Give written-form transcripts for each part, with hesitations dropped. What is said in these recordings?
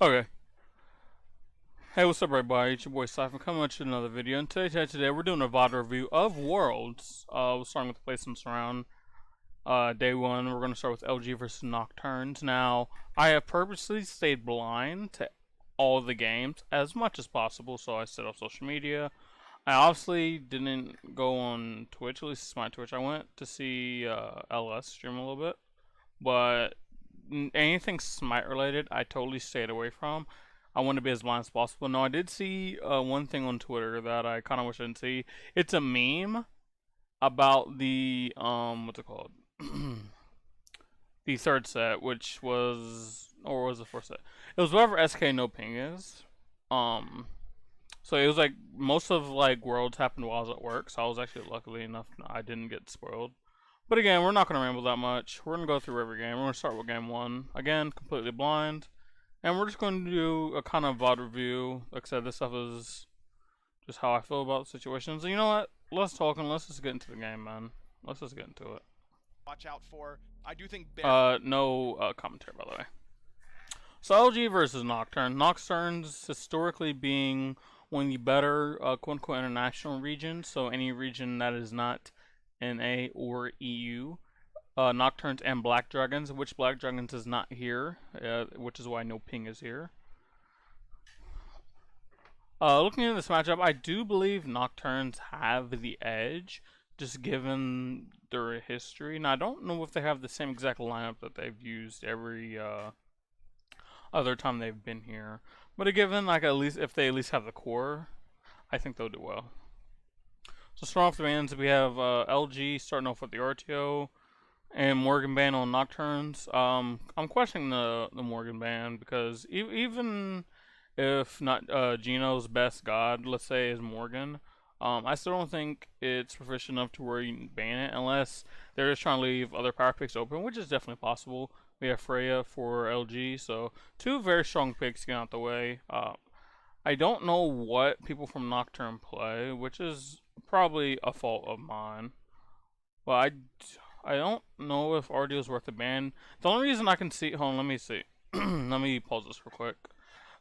Okay. Hey, what's up, everybody? It's your boy Sifn coming at you with another video. And today we're doing a VOD review of Worlds. We're starting with the placements around day one. We're going to start with LG versus Nocturnes. Now, I have purposely stayed blind to all the games as much as possible, so I set up social media. I obviously didn't go on Twitch, at least it's my Twitch. I went to see LS stream a little bit, but anything Smite related, I totally stayed away from. I want to be as blind as possible. No, I did see one thing on Twitter that I kind of wish I didn't see. It's a meme about the what's it called? The third set, which was, or was the fourth set? It was whatever SK no ping is. Um, so it was like most of like Worlds happened while I was at work, so I was actually luckily enough I didn't get spoiled. But again, we're not gonna ramble that much. We're gonna go through every game. We're gonna start with game one. Again, completely blind. And we're just going to do a kind of VOD review. Like I said, this stuff is just how I feel about situations. And you know what? Less talking, let's just get into the game, man. Let's just get into it. Watch out for. I do think no commentary, by the way. So LG versus Nocturne. Nocturnes historically being one of the better quote-unquote international regions. So any region that is not NA or EU. Nocturnes and Black Dragons, which Black Dragons is not here, which is why no ping is here. Looking at this matchup, I do believe Nocturnes have the edge, just given their history. Now, I don't know if they have the same exact lineup that they've used every other time they've been here, but given like at least if they at least have the core, I think they'll do well. So starting off the bands, we have LG starting off with the RTO. And Morgan ban on Nocturnes. I'm questioning the Morgan ban because even if not Geno's best god, let's say, is Morgan, I still don't think it's proficient enough to where you can ban it unless they're just trying to leave other power picks open, which is definitely possible. We have Freya for LG, so two very strong picks get out the way. I don't know what people from Nocturne play, which is probably a fault of mine. But I don't know if RDO is worth a ban. The only reason I can see, hold on, let me see. Let me pause this real quick.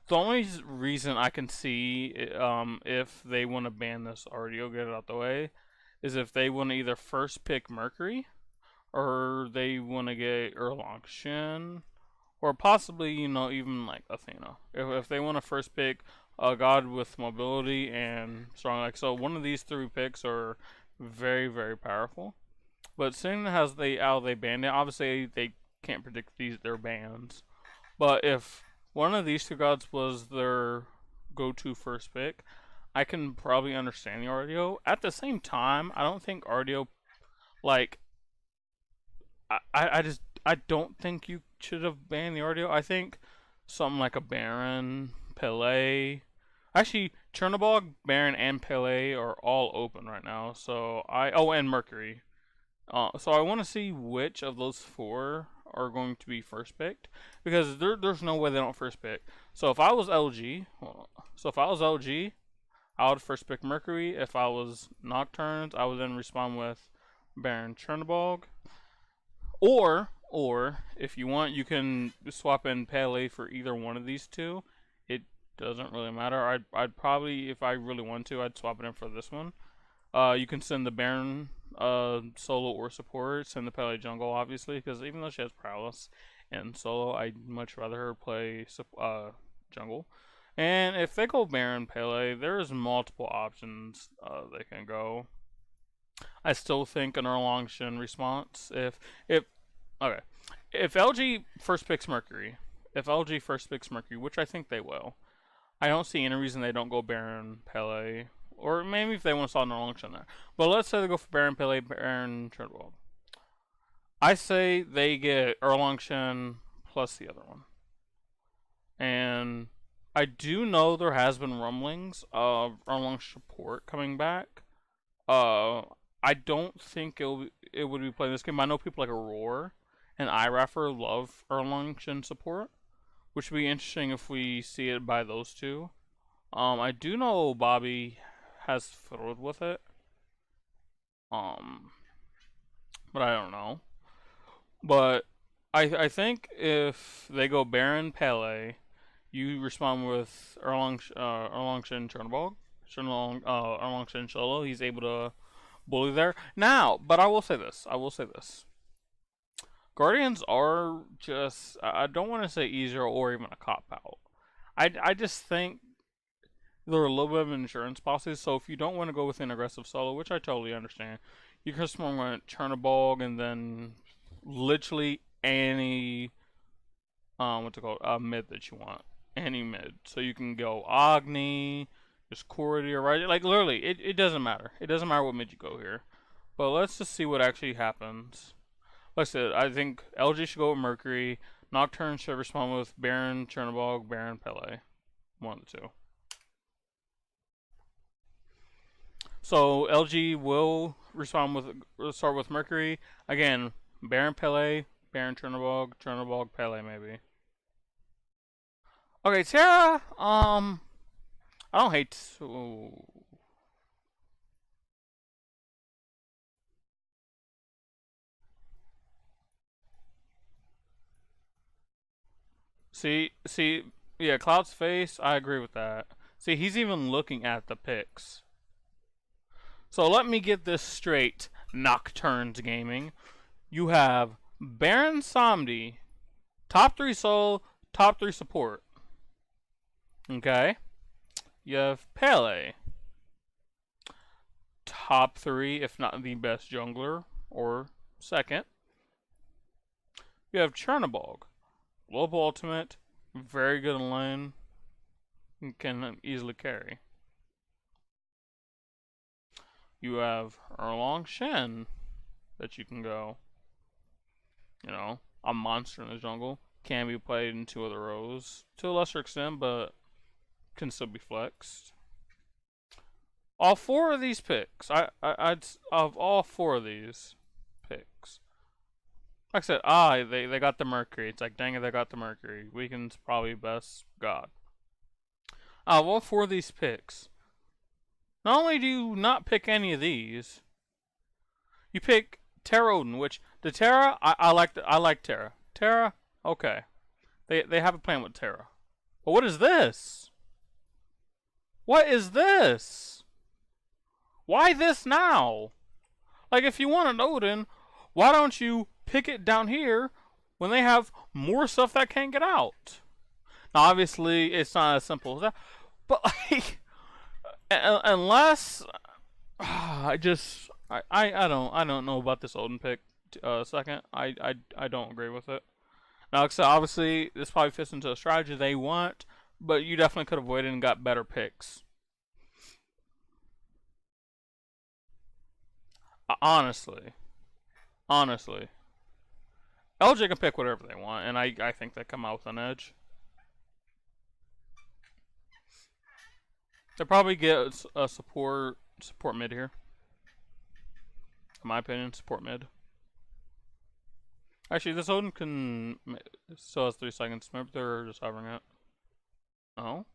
The only reason I can see if they want to ban this RDO, get it out the way, is if they want to either first pick Mercury, or they want to get Erlang Shin, or possibly, you know, even like Athena. If they want to first pick a god with mobility and strong, like, so one of these three picks are very, very powerful. But seeing as they banned it, obviously they can't predict their bans. But if one of these two gods was their go-to first pick, I can probably understand the RDO. At the same time, I don't think RDO, like, I don't think you should have banned the RDO. I think something like a Baron, Pele. Actually, Chernobog, Baron, and Pele are all open right now. So and Mercury. So I want to see which of those four are going to be first picked, because there's no way they don't first pick. So if I was LG, I would first pick Mercury. If I was Nocturnes, I would then respond with Baron Chernobog. Or if you want, you can swap in Pele for either one of these two. It doesn't really matter. I'd probably, if I really want to, I'd swap it in for this one. You can send the Baron solo or support, send the Pele jungle, obviously, because even though she has prowess in solo, I'd much rather her play jungle. And if they go Baron Pele, there's multiple options they can go. I still think an Erlang Shin response. If LG first picks Mercury, which I think they will, I don't see any reason they don't go Baron Pele. Or maybe if they want to solve an Erlang Shin there. But let's say they go for Baron Pele, Baron Chernobog. I say they get Erlang Shin plus the other one. And I do know there has been rumblings of Erlang support coming back. I don't think it would be playing this game. I know people like Aurora and iRaffer love Erlang Shin support, which would be interesting if we see it by those two. I do know Bobby has fiddled with it. But I don't know. But I think if they go Baron Pele, You respond with Erlang Shin Chernobog. Erlang Shin Solo. He's able to bully there. Now, but I will say this. Guardians are just, I don't want to say easier or even a cop-out. I just think they're a little bit of an insurance policy, so if you don't want to go with an aggressive solo, which I totally understand, you can just want Chernobog and then literally any, mid that you want. Any mid. So you can go Agni, just Cordy, or right, like literally, it doesn't matter. It doesn't matter what mid you go here. But let's just see what actually happens. Like I said, I think LG should go with Mercury. Nocturne should respond with Baron, Chernobog, Baron, Pele. One of the two. So LG will respond with start with Mercury. Again, Baron, Pele, Baron, Chernobog, Chernobog, Pele maybe. Okay, Terra, I don't hate. Ooh. See, yeah, Cloud's face, I agree with that. See, he's even looking at the picks. So let me get this straight, Nocturnes Gaming. You have Baron Samdi, top 3 solo, top 3 support. Okay. You have Pele, top 3, if not the best jungler, or second. You have Chernobog, global ultimate, very good in lane, can easily carry. You have Erlang Shen that you can go. You know, a monster in the jungle. Can be played in 2 other rows to a lesser extent, but can still be flexed. All 4 of these picks, I'd of all 4 of these picks, like I said, they got the Mercury. It's like, dang it, they got the Mercury. Weaken's probably best god. Of all 4 of these picks, not only do you not pick any of these, you pick Terra Odin, which the Terra, I like Terra. Terra, okay. They have a plan with Terra. But what is this? What is this? Why this now? Like, if you want an Odin, why don't you pick it down here when they have more stuff that can't get out? Now, obviously, it's not as simple as that, but like, unless I don't know about this Odin pick. Second, I don't agree with it. Now, like I said, obviously, this probably fits into a strategy they want, but you definitely could have waited and got better picks. Honestly, LG can pick whatever they want, and I think they come out with an edge. They probably get a support mid here. In my opinion, support mid. Actually, this Odin can still has 3 seconds. Maybe they're just hovering it. Oh.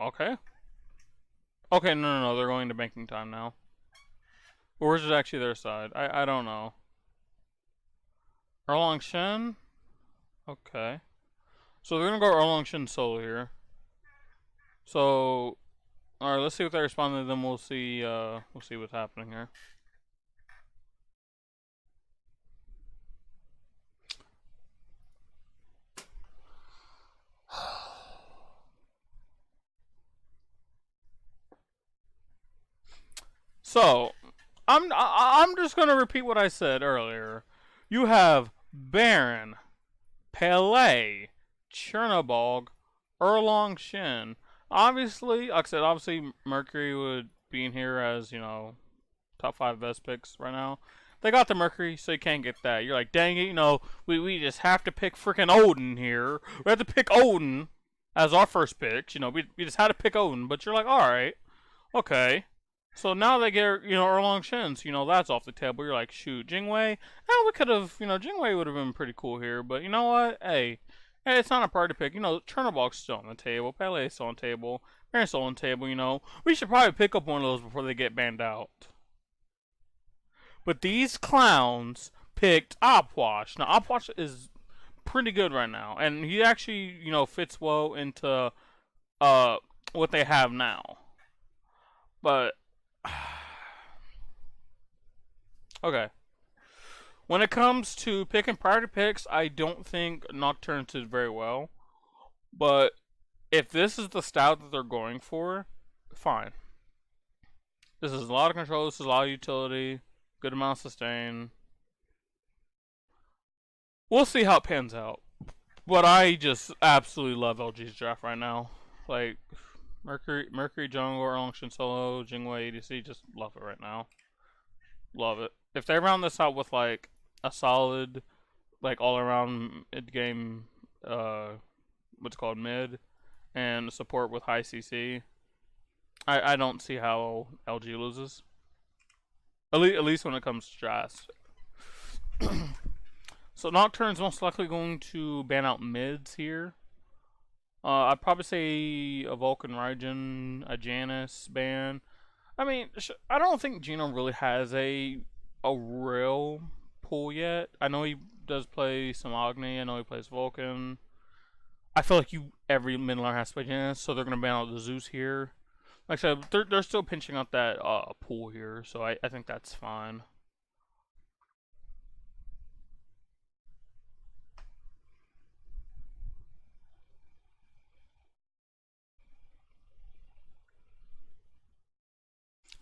Okay. Okay, no, they're going to banking time now. Or is it actually their side? I don't know. Erlang Shen? Okay. So they're gonna go Erlang Shen solo here. So, alright, let's see what they respond to, then we'll see what's happening here. So, I'm just gonna repeat what I said earlier. You have Baron, Pele, Chernobog, Erlang Shen. Obviously, like I said, obviously Mercury would be in here as, you know, top 5 best picks right now. They got the Mercury, so you can't get that. You're like, dang it, you know, we just have to pick freaking Odin here. We have to pick Odin as our first picks. You know, we just had to pick Odin, but you're like, alright, okay. So now they get, you know, Erlang Shen, so, you know, that's off the table. You're like, shoot, Jingwei? Now we could have, you know, Jingwei would have been pretty cool here, but you know what? Hey, it's not a priority pick. You know, Chernobog's still on the table. Pele's still on the table. Baron's still on the table, you know. We should probably pick up one of those before they get banned out. But these clowns picked Opwash. Now, Opwash is pretty good right now, and he actually, you know, fits well into what they have now. But okay, when it comes to picking priority picks, I don't think Nocturne did very well. But if this is the style that they're going for, fine. This is a lot of control. This is a lot of utility. Good amount of sustain. We'll see how it pans out. But I just absolutely love LG's draft right now. Like, Mercury Jungle, Erlungshin Solo, Jingwei ADC, just love it right now. Love it. If they round this out with, like, a solid, like, all-around mid-game, what's called mid, and support with high CC, I don't see how LG loses. At least when it comes to drafts. So Nocturne's most likely going to ban out mids here. I'd probably say a Vulcan Raijin, a Janus ban. I mean, I don't think Gino really has a real pull yet. I know he does play some Agni. I know he plays Vulcan. I feel like every mid laner has to play Janus, so they're gonna ban out the Zeus here. Like I said, they're still pinching out that pool here, so I think that's fine.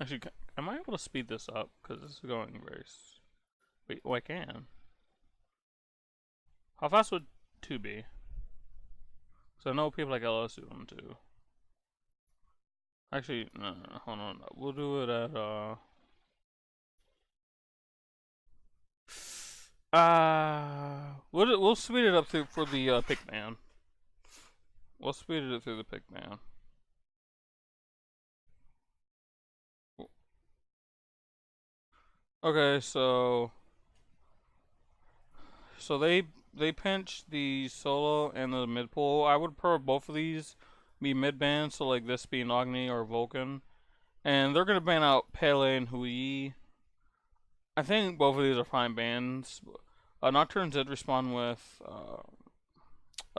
Actually, am I able to speed this up? Because this is going very... Wait, oh, I can. How fast would 2 be? So I know people like LS do them too. Actually, no, hold on. We'll do it at, we'll speed it up for the pick man. We'll speed it through the pick man. Okay, so they pinch the solo and the mid pull. I would prefer both of these be mid ban, so like this being Agni or Vulcan, and they're gonna ban out Pele and Hui. I think both of these are fine bans. Nocturne did respond with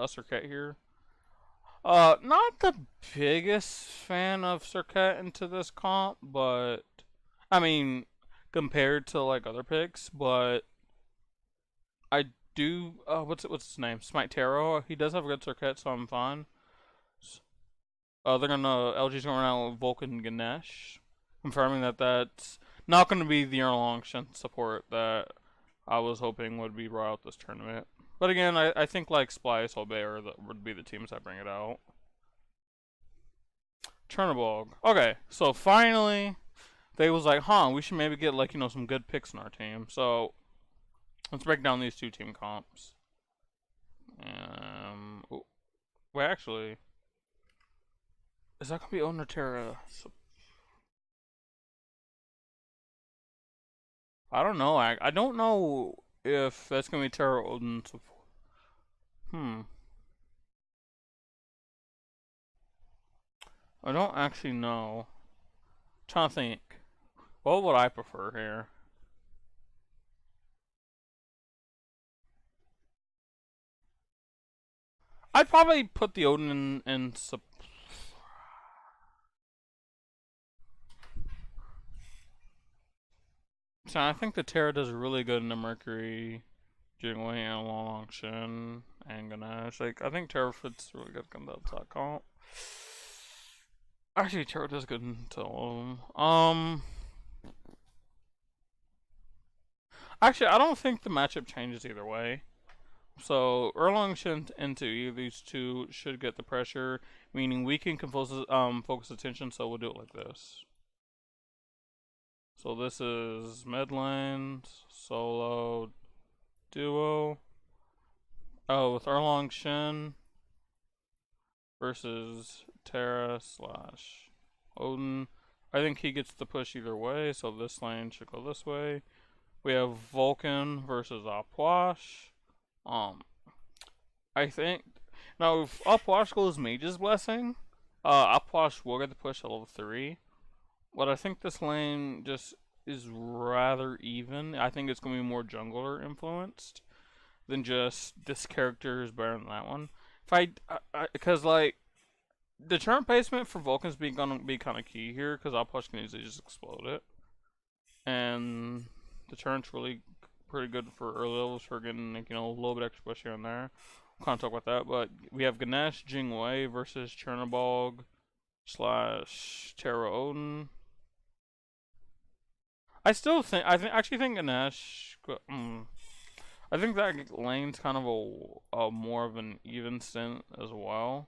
Circuit here. Not the biggest fan of Circuit into this comp, but I mean, compared to like other picks, but I do. What's his name? Smite Taro. He does have a good Circuit, so I'm fine. They're gonna LG's going around with Vulcan Ganesh, confirming that that's not going to be the Erlungshin support that I was hoping would be brought out this tournament. But again, I think like Splice, Obear would be the teams that bring it out. Chernobog. Okay, so finally, they was like, we should maybe get like, you know, some good picks in our team. So, let's break down these two team comps. Wait, actually, is that going to be Owner Terra? I don't know. I don't know if that's gonna be Terra Odin support. I don't actually know. I'm trying to think. What would I prefer here? I'd probably put the Odin in support. So I think the Terra does really good in the Mercury, Jingwei, and Erlungshin, and Ganesh. Like, I think Terra fits really good on that top comp. Actually, Terra does good into all of them. Actually, I don't think the matchup changes either way. So, Erlungshin into either of these two should get the pressure, meaning we can focus attention, so we'll do it like this. So this is mid lane, solo, duo. Oh, with Erlungshin versus Terra / Odin. I think he gets the push either way, so this lane should go this way. We have Vulcan versus Opwash. I think now if Opwash goes Mage's Blessing, Opwash will get the push at level 3. But I think this lane just is rather even. I think it's going to be more jungler influenced. than just this character is better than that one. Because like the turn placement for Vulcan's gonna be kind of key here, because Outpush can easily just explode it, and the turn's really pretty good for early levels for getting like, a little bit extra push here and there. We'll kind of talk about that, but we have Ganesh Jingwei versus Chernobog / Terra Odin. I actually think Ganesh. I think that lane's kind of a more of an even stint as well,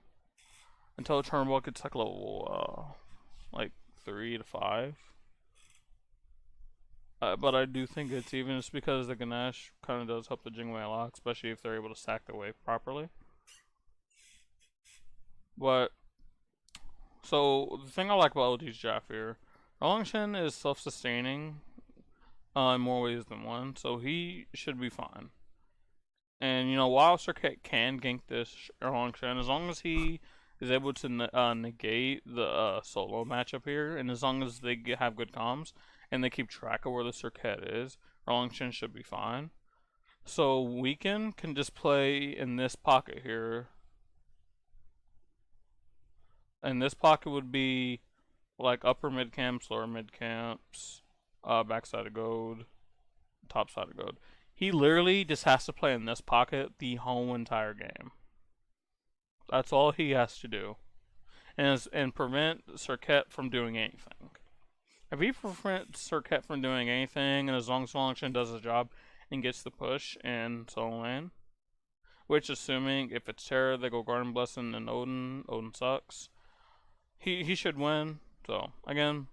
until Chernobog gets like level like 3 to 5. But I do think it's even just because the Ganesh kind of does help the Jingwei a lot, especially if they're able to stack the wave properly. But so the thing I like about LG's Jaff here, Erlangshen is self-sustaining in more ways than one, so he should be fine. And while Circuit can gank this Erlangshen, as long as he is able to negate the solo matchup here, and as long as they have good comms and they keep track of where the Circuit is, Erlangshen should be fine. So Weekend can just play in this pocket here. And this pocket would be like upper mid camps, lower mid camps, backside of gold, top side of gold. He literally just has to play in this pocket the whole entire game. That's all he has to do, and prevent Circuit from doing anything. If he prevents Circuit from doing anything, and as long as Erlangshen does his job and gets the push in solo lane, which assuming if it's Terra, they go Garden Blessing and Odin sucks. He should win. So again,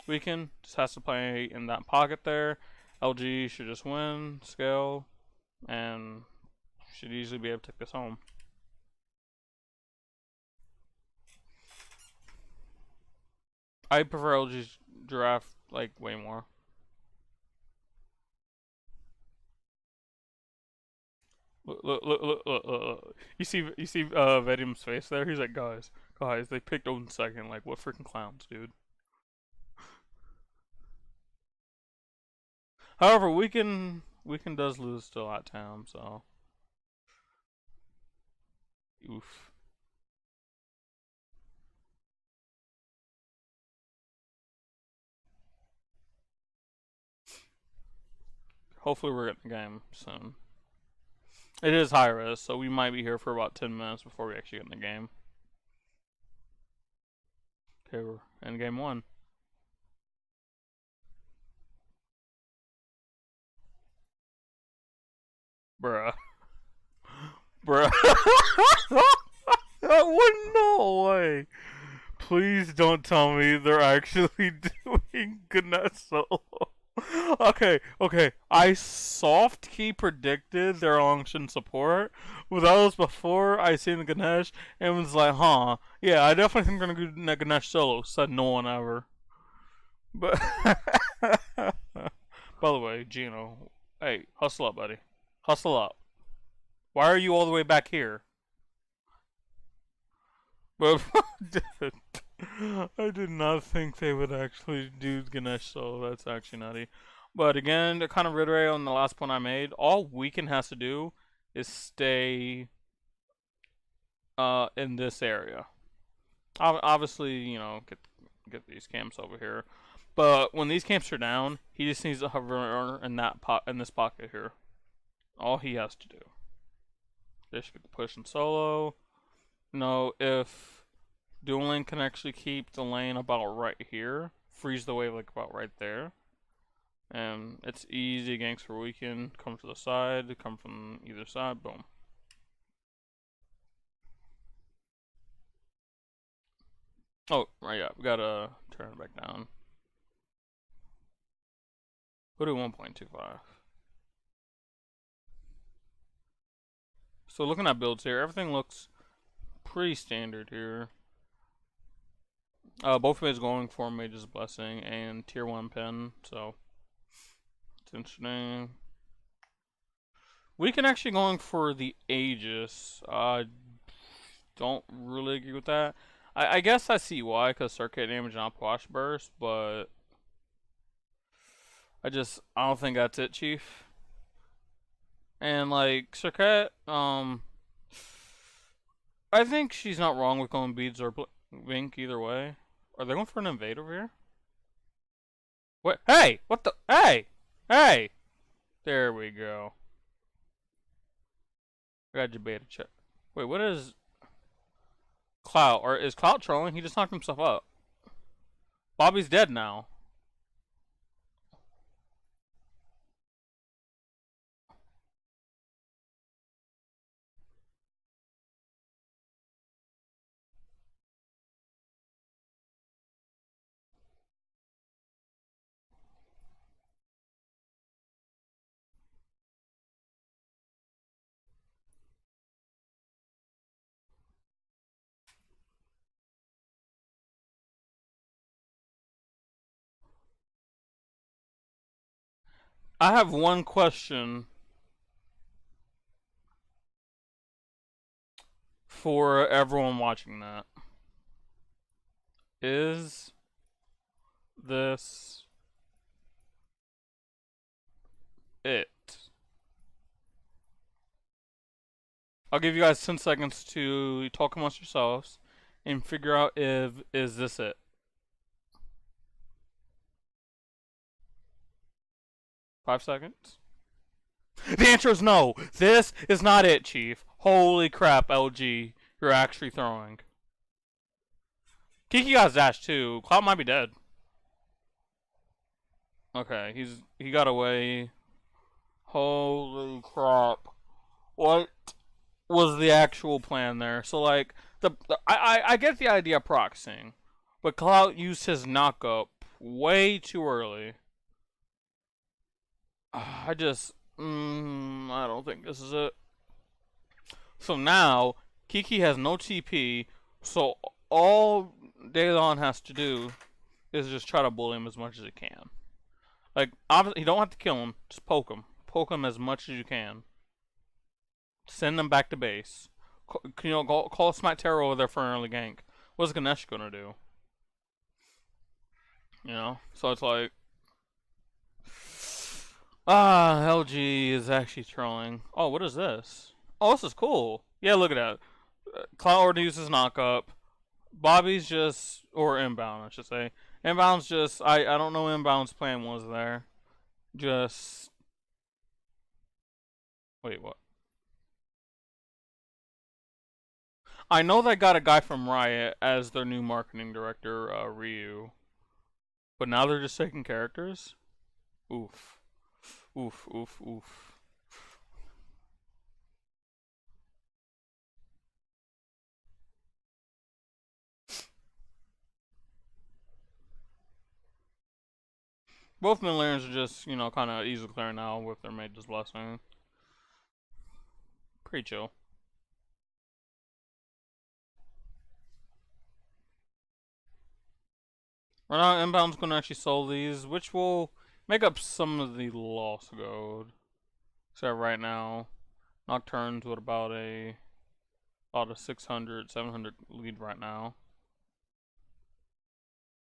Weekend just has to play in that pocket there. LG should just win, scale, and should easily be able to take this home. I prefer LG's Giraffe like way more. Look. You see Vedim's face there? He's like, guys, they picked Odin second. Like, what freaking clowns, dude. However, Weekend does lose to Lot Town, so. Oof. Hopefully we're getting the game soon. It is high res, so we might be here for about 10 minutes before we actually get in the game. Okay, we're in game 1. Bruh. No way. Please don't tell me they're actually doing Ganesh solo. Okay. I soft key predicted their Erlangshen support, but that was before I seen the Ganesh and was like, huh, yeah, I definitely think they're gonna do Ganesh solo. Said no one ever. But by the way, Gino, hey, hustle up, buddy. Hustle up. Why are you all the way back here? But I did not think they would actually do Ganesh solo. That's actually nutty. But again, to kind of reiterate on the last point I made, all Weekend has to do is stay in this area. Obviously, get these camps over here. But when these camps are down, he just needs to hover in this pocket here. All he has to do. They should get push in solo. If Dual Lane can actually keep the lane about right here, freeze the wave like about right there, and it's easy ganks for Weekend. Come to the side, come from either side, boom. Oh, right, yeah, we gotta turn it back down. We'll do 1.25. So looking at builds here, everything looks pretty standard here. Both ways going for Mage's Blessing and tier 1 pin, so it's interesting. Weekend actually going for the Aegis. Don't really agree with that. I guess I see why, because circuit damage and Wash Burst, but I don't think that's it, Chief. And like Circuit, I think she's not wrong with going beads or Vink either way. Are they going for an invade over here? What? Hey! What the? Hey! Hey! There we go. I got your beta check. Wait, what is Clout? Or is Clout trolling? He just knocked himself up. Bobby's dead now. I have one question for everyone watching that. Is this it? I'll give you guys 10 seconds to talk amongst yourselves and figure out if is this it. 5 seconds. The answer is no. This is not it, Chief. Holy crap, LG. You're actually throwing. Kiki got dash too. Cloud might be dead. Okay, he got away. Holy crap. What was the actual plan there? So like I get the idea of proxying, but Cloud used his knockup way too early. I don't think this is it. So now Kiki has no TP, so all Daylon has to do is just try to bully him as much as he can. Like, obviously, you don't have to kill him, just poke him. Poke him as much as you can. Send him back to base. Call Smite Terror over there for an early gank. What's Ganesh gonna do? So it's like, LG is actually trolling. Oh, what is this? Oh, this is cool. Yeah, look at that. Cloud already uses knockup. Bobby's just, or inbound, I should say. Inbound's just, I don't know what inbound's plan was there. Just, wait, what? I know they got a guy from Riot as their new marketing director, Ryu. But now they're just taking characters? Oof. Oof, oof, oof. Both mid laners are just, kind of easy clear now with their Mage's Blessing. Pretty chill. Right now, Inbound's going to actually sell these, which will make up some of the lost gold. So right now, Nocturne's with about a 600, 700 lead right now.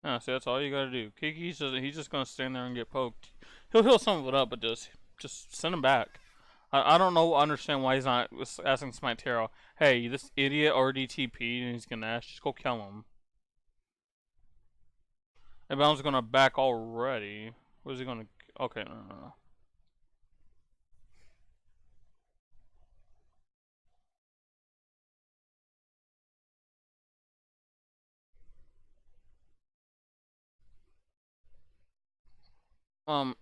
Yeah, see, that's all you gotta do. Kiki's just gonna stand there and get poked. He'll heal some of it up, but just send him back. I don't understand why he's not asking Smite Terror, hey, this idiot already TP'd and he's Ganesh, just go kill him. Inbound's gonna back already. What is he gonna? Okay, no.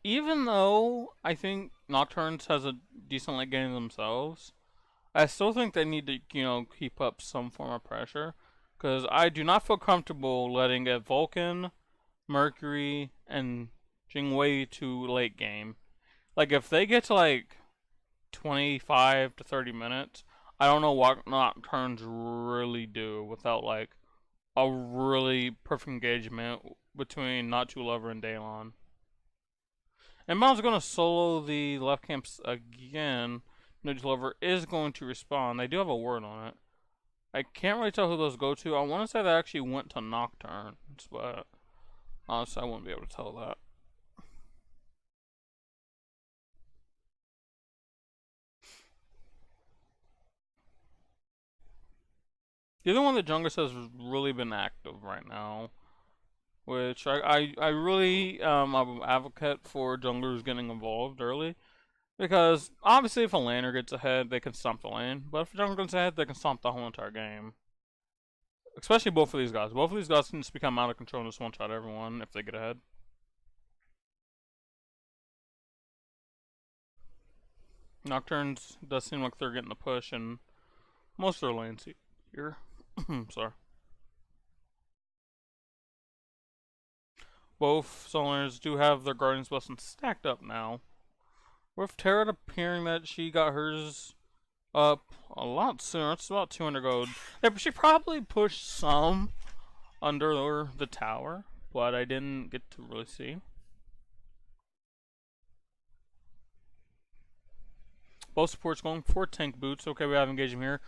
Even though I think Nocturnes has a decent late game themselves, I still think they need to, keep up some form of pressure. Because I do not feel comfortable letting a Vulcan, Mercury, and Jingwei to late game. Like, if they get to, like, 25 to 30 minutes, I don't know what Nocturnes really do without, like, a really perfect engagement between Not Too Lover and Daylon. And Miles is going to solo the left camps again. Nudge Lover is going to respond. They do have a word on it. I can't really tell who those go to. I want to say they actually went to Nocturnes, but honestly, I wouldn't be able to tell that. The other one that Jungus has really been active right now, which I really I'm an advocate for junglers getting involved early. Because, obviously, if a laner gets ahead, they can stomp the lane. But if a jungler gets ahead, they can stomp the whole entire game. Especially both of these guys. Both of these guys can just become out of control and just one-shot everyone if they get ahead. Nocturnes does seem like they're getting the push in most of their lanes here. Sorry. Both Solaners do have their Guardian's Blessing stacked up now. With Terra appearing that she got hers up a lot sooner. It's about 200 gold. Yeah, but she probably pushed some under the tower, but I didn't get to really see. Both supports going for tank boots. Okay, we have engagement here.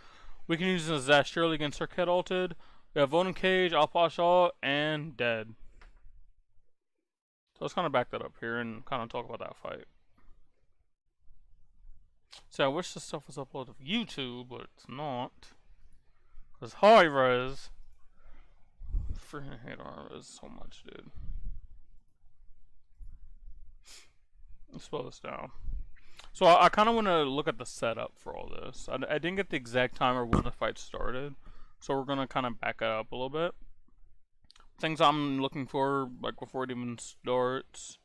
We can use this as Shirley against her Ket ulted. We have Voting Cage, Outposh all, and dead. So let's kind of back that up here and kind of talk about that fight. So I wish this stuff was uploaded to YouTube, but it's not. Because high res. Freaking hate res so much, dude. Let's slow this down. So I kind of want to look at the setup for all this. I didn't get the exact timer when the fight started, so we're going to kind of back it up a little bit. Things I'm looking for, like before it even starts.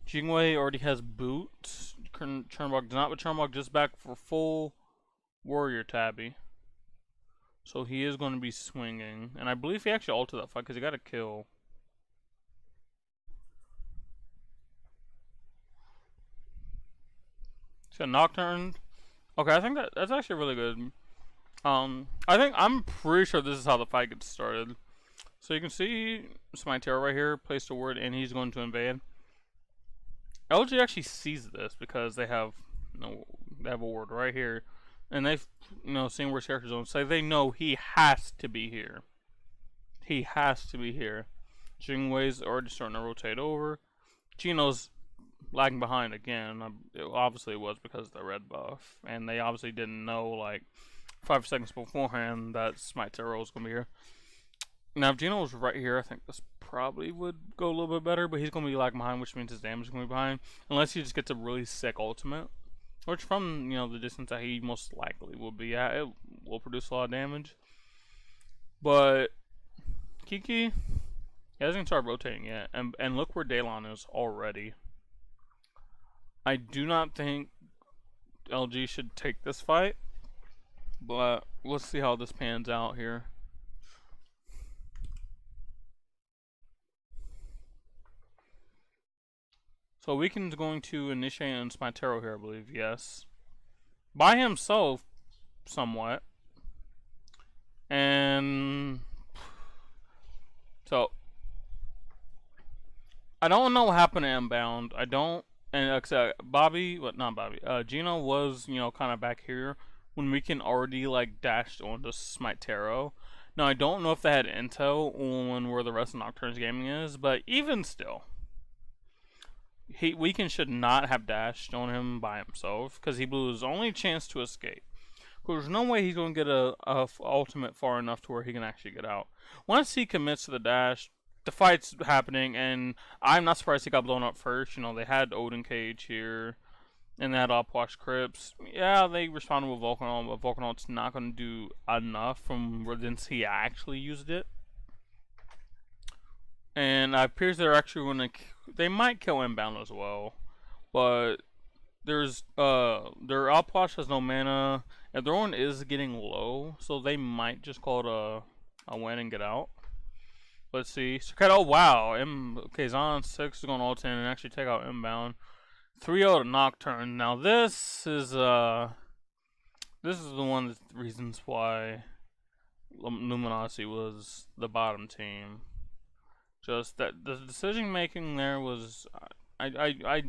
Jingwei already has boots. Chernbog does not, but Chernbog just back for full warrior tabby. So he is going to be swinging. And I believe he actually altered that fight because he got a kill. So Nocturne. Okay, I think that's actually really good. I'm pretty sure this is how the fight gets started. So you can see Smitero right here placed a ward and he's going to invade. LG actually sees this because they have a ward right here, and they've seen where his character's on. So they know he has to be here. He has to be here. Jingwei's already starting to rotate over. Geno's lagging behind again. Obviously it was because of the red buff, and they obviously didn't know like 5 seconds beforehand that Smitero was gonna be here. Now, if Geno was right here, I think this probably would go a little bit better, but he's going to be lagging behind, which means his damage is going to be behind. Unless he just gets a really sick ultimate, which from, the distance that he most likely will be at, it will produce a lot of damage. But Kiki, he hasn't started rotating yet, and look where Daylon is already. I do not think LG should take this fight, but let's see how this pans out here. So Weaken's going to initiate on Smitero here, I believe, yes. By himself, somewhat. And so I don't know what happened to Inbound. I don't, and except Geno was, kind of back here when Weaken already like dashed onto Smitero. Now I don't know if they had intel on where the rest of Nocturne's gaming is, but even still. Weaken should not have dashed on him by himself because he blew his only chance to escape. There's no way he's going to get a ultimate far enough to where he can actually get out. Once he commits to the dash, the fight's happening, and I'm not surprised he got blown up first. They had Odin Cage here, and they had Upwash Crypts. Yeah, they responded with Vulcanol, but Vulcanol's not going to do enough from since he actually used it. And it appears they're actually going to. They might kill Inbound as well, but their Outposh has no mana, and their own is getting low, so they might just call it a win and get out. Let's see. Oh wow, okay, Zon 6 is going to ult in and actually take out Inbound. 3-0 to Nocturne. Now this is the one of the reasons why Luminosity was the bottom team. Just that the decision making there was, I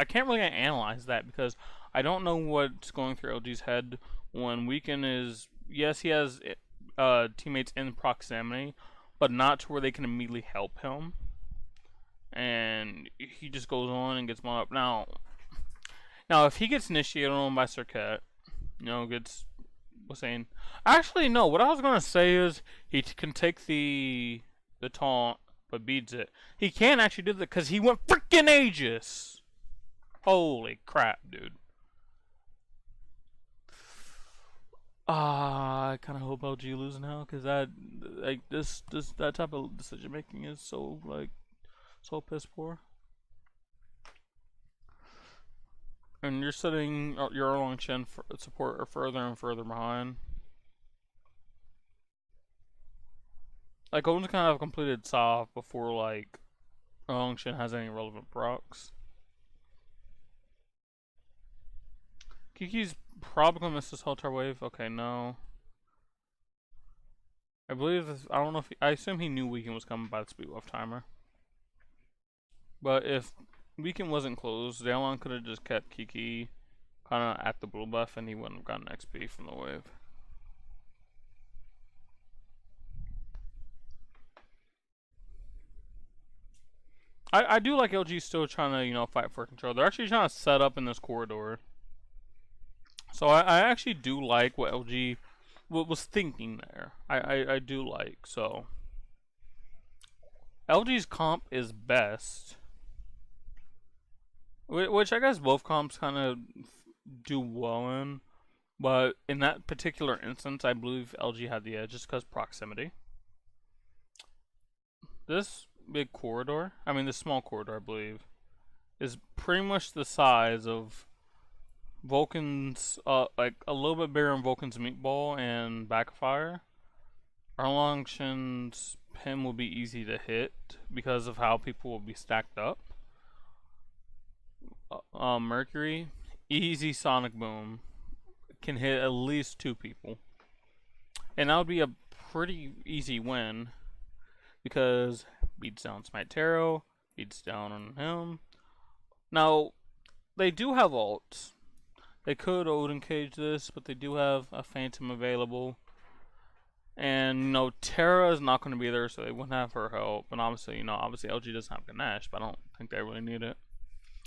can't really analyze that because I don't know what's going through LG's head when Weaken is, yes, he has teammates in proximity, but not to where they can immediately help him, and he just goes on and gets blown up. Now if he gets initiated on by Circuit, gets was saying. Actually, no. What I was gonna say is he can take the taunt, but beats it. He can actually do that because he went freaking Aegis. Holy crap, dude. I kind of hope LG lose now because that type of decision making is so so piss poor. And you're setting your Erlang Shen support further and further behind. Like, Odin's kind of completed soft before, like, Erlang Shen has any relevant procs. Kiki's probably gonna miss this Heltar wave. Okay, no. I believe this, I don't know if I assume he knew Weekend was coming by the speed buff timer. But if Weekend wasn't closed, Daylon could have just kept Kiki kind of at the blue buff and he wouldn't have gotten XP from the wave. I do like LG still trying to, you know, fight for control. They're actually trying to set up in this corridor. So I actually do like what LG was thinking there. I do like, so. LG's comp is best. Which I guess both comps kind of do well in. But in that particular instance, I believe LG had the edge just because proximity. This big corridor, I mean this small corridor I believe, is pretty much the size of Vulcan's, like a little bit bigger than Vulcan's meatball and backfire. Erlang Shen's pin will be easy to hit because of how people will be stacked up. Mercury, easy sonic boom, can hit at least 2 people. And that would be a pretty easy win because beats down Smite Tarot, beats down on him. Now, they do have ults. They could Odin Cage this, but they do have a Phantom available. And, you know, Terra is not going to be there, so they wouldn't have her help. And obviously, you know, LG doesn't have Ganesh, but I don't think they really need it.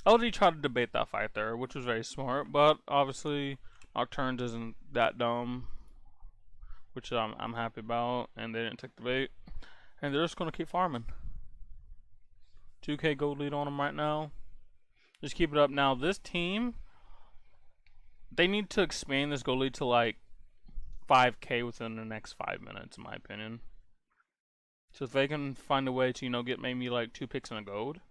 LG tried to debate that fight there, which was very smart, but obviously Nocturne isn't that dumb, which I'm happy about, and they didn't take the bait. And they're just going to keep farming. 2k gold lead on them right now. Just keep it up. Now, this team, they need to expand this goal lead to like 5k within the next 5 minutes, in my opinion. So if they can find a way to, you know, get maybe like 2 picks and a gold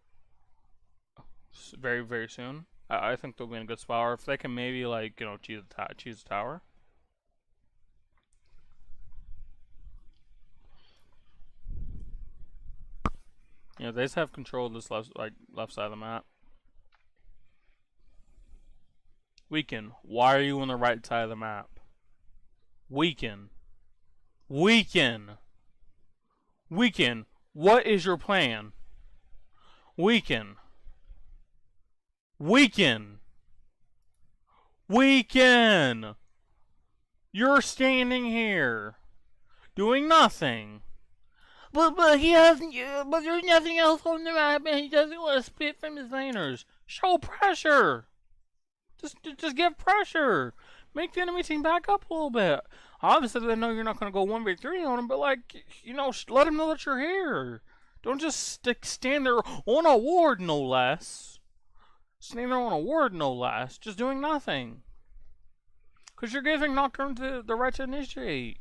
very, very soon, I think they'll be in a good spot. Or if they can maybe like, you know, choose the tower. You know, they just have control of this left side of the map. Weaken, why are you on the right side of the map? Weaken. Weaken. Weaken, what is your plan? Weaken. Weaken. Weaken. You're standing here doing nothing. But he hasn't. But there's nothing else on the map, and he doesn't want to split from his laners. Show pressure. Just give pressure. Make the enemy team back up a little bit. Obviously, they know you're not going to go 1v3 on them, but like, you know, let them know that you're here. Don't just stand there on a ward, no less. Stand there on a ward, no less. Just doing nothing. Because you're giving Nocturne the right to initiate.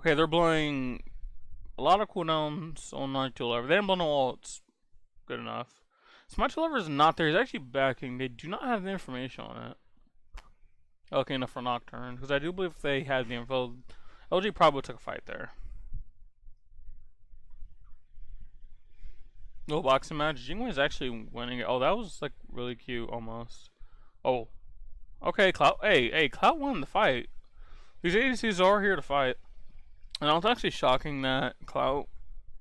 Okay, they're blowing a lot of cooldowns on Night to Lever. They didn't blow no ults. Good enough. Smite to Lever is not there. He's actually backing. They do not have the information on it. Okay, enough for Nocturne. Because I do believe if they had the info, LG probably took a fight there. No boxing match. G1 is actually winning it. Oh, that was like really cute almost. Oh. Okay, Cloud. Hey, Cloud won the fight. These ADCs are here to fight. And it's actually shocking that Cloud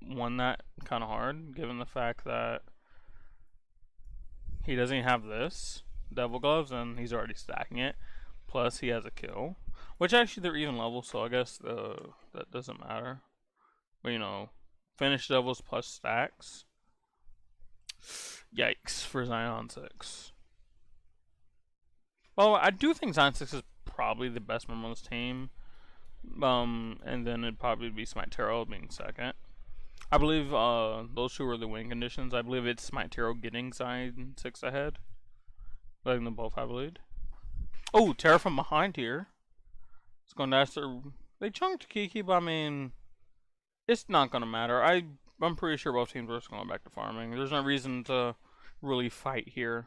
won that kind of hard, given the fact that he doesn't have this Devil Gloves and he's already stacking it. Plus, he has a kill. Which actually, they're even level, so I guess that doesn't matter. But, you know, finish Devils plus stacks. Yikes for Zion 6. Well, I do think Zion 6 is probably the best member on this team. And then it'd probably be Smite Taro being second. I believe those two are the win conditions. I believe it's Smite Taro getting side 6 ahead. Letting them both have a lead. Oh, Terra from behind here. It's going to ask their... They chunked Kiki, but I mean... It's not going to matter. I'm pretty sure both teams are just going back to farming. There's no reason to really fight here.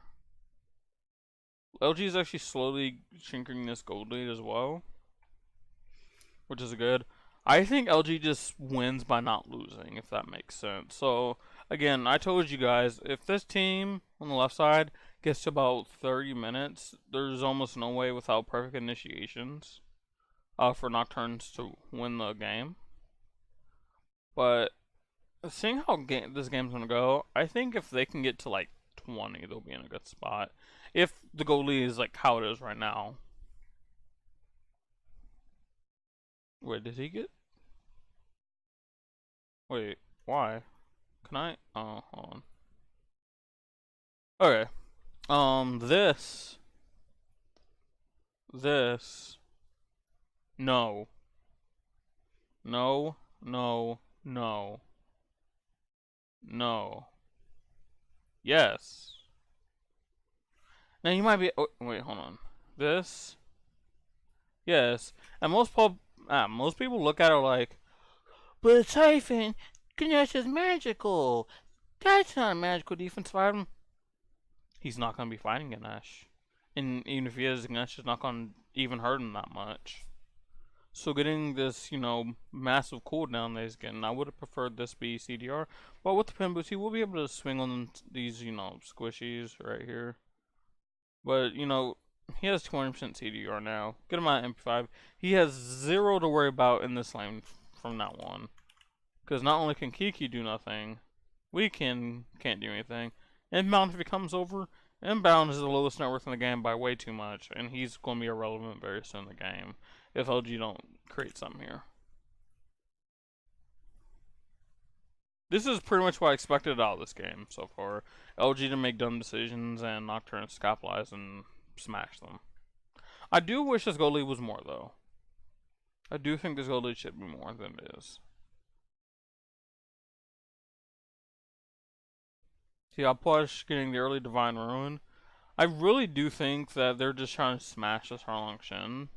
LG is actually slowly shrinking this gold lead as well, which is good. I think LG just wins by not losing, if that makes sense. So, again, I told you guys, if this team on the left side gets to about 30 minutes, there's almost no way without perfect initiations for Nocturnes to win the game. But seeing how this game's going to go, I think if they can get to like 20, they'll be in a good spot. If the goalie is like how it is right now. Wait, did he get... Wait, why? Can I... Oh, hold on. Okay. This. No. No. No. No. No. Yes. Now you might be... Oh, wait, hold on. This. Yes. And most people look at it like, but Sifn, Ganesh is magical. That's not a magical defensive item. He's not going to be fighting Ganesh. And even if he is, Ganesh is not going to even hurt him that much. So getting this, massive cooldown that he's getting, I would have preferred this be CDR. But with the pin boost, he will be able to swing on these, squishies right here. But, he has 20% CDR now. Get him out of MP5. He has 0 to worry about in this lane from now on. Because not only can Kiki do nothing, we can't do anything. Inbound, if he comes over, inbound is the lowest net worth in the game by way too much. And he's going to be irrelevant very soon in the game if LG don't create something here. This is pretty much what I expected out of this game so far. LG to make dumb decisions and Nocturne to capitalize and smash them. I do wish this goal lead was more, though. I do think this goal lead should be more than it is. See, I'll push getting the early Divine Ruin. I really do think that they're just trying to smash this Harlong Shin.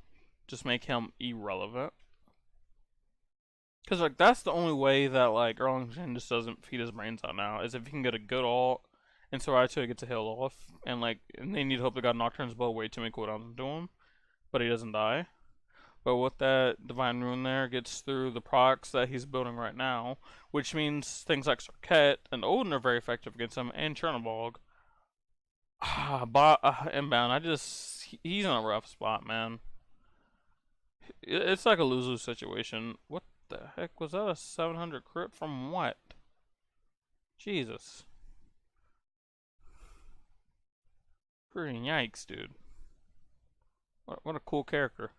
Just make him irrelevant. Because, that's the only way that, Harlong Shin just doesn't feed his brains out now, is if he can get a good ult, and Soraicho gets a heal off, and, and they need to hope they got Nocturne's bow way too many cooldowns into him, but he doesn't die. But with that Divine Rune there, gets through the procs that he's building right now, which means things like Sarkette and Odin are very effective against him, and Chernobog. Inbound, he's in a rough spot, man. It's like a lose-lose situation. What the heck was that? A 700 crit from what? Jesus. Pretty yikes, dude. What a cool character.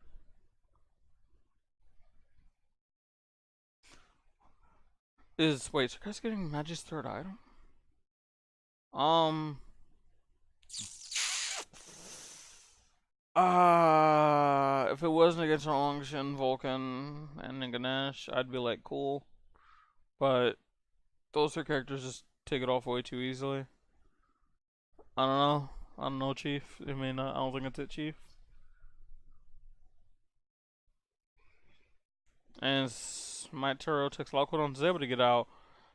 Wait, Sarkette's getting Magic's third item? If it wasn't against Harlong Shin, Vulcan, and Ganesh, I'd be like, cool. But those two characters just take it off way too easily. I don't know, Chief. I mean, I don't think it's it, Chief. And Smite Taro takes a lot of cooldowns, is able to get out.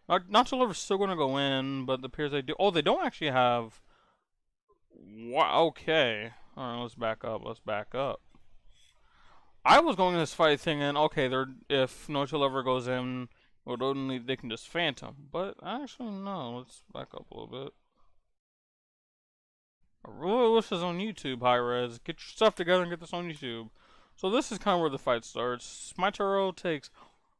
Not till still going to go in, but it appears they do. Oh, they don't actually have. Wow, okay. Alright, let's back up. I was going to this fight thinking, okay, if No Chill ever goes in, they can just Phantom. But actually, no. Let's back up a little bit. I really wish this was on YouTube, Hi-Rez. Get your stuff together and get this on YouTube. So this is kind of where the fight starts. Smite Taro takes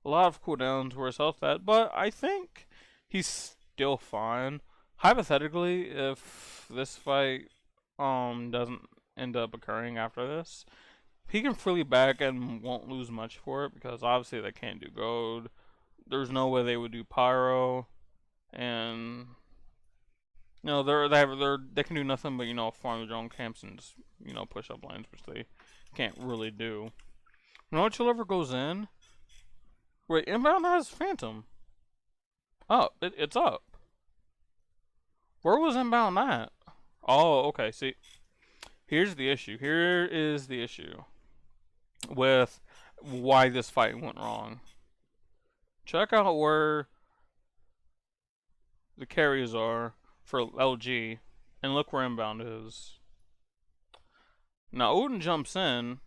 a lot of cooldowns where his health at, but I think he's still fine. Hypothetically, if this fight doesn't end up occurring after this, he can freely back and won't lose much for it, because obviously they can't do gold. There's no way they would do pyro, and they can do nothing but farm their own camps and just push up lanes, which they can't really do. You know what ever goes in? Wait, inbound has Phantom. Up. It's up. Where was inbound at? Oh, okay. See, here's the issue. Here is the issue with why this fight went wrong. Check out where the carries are for LG, and look where inbound is. Now, Odin jumps in,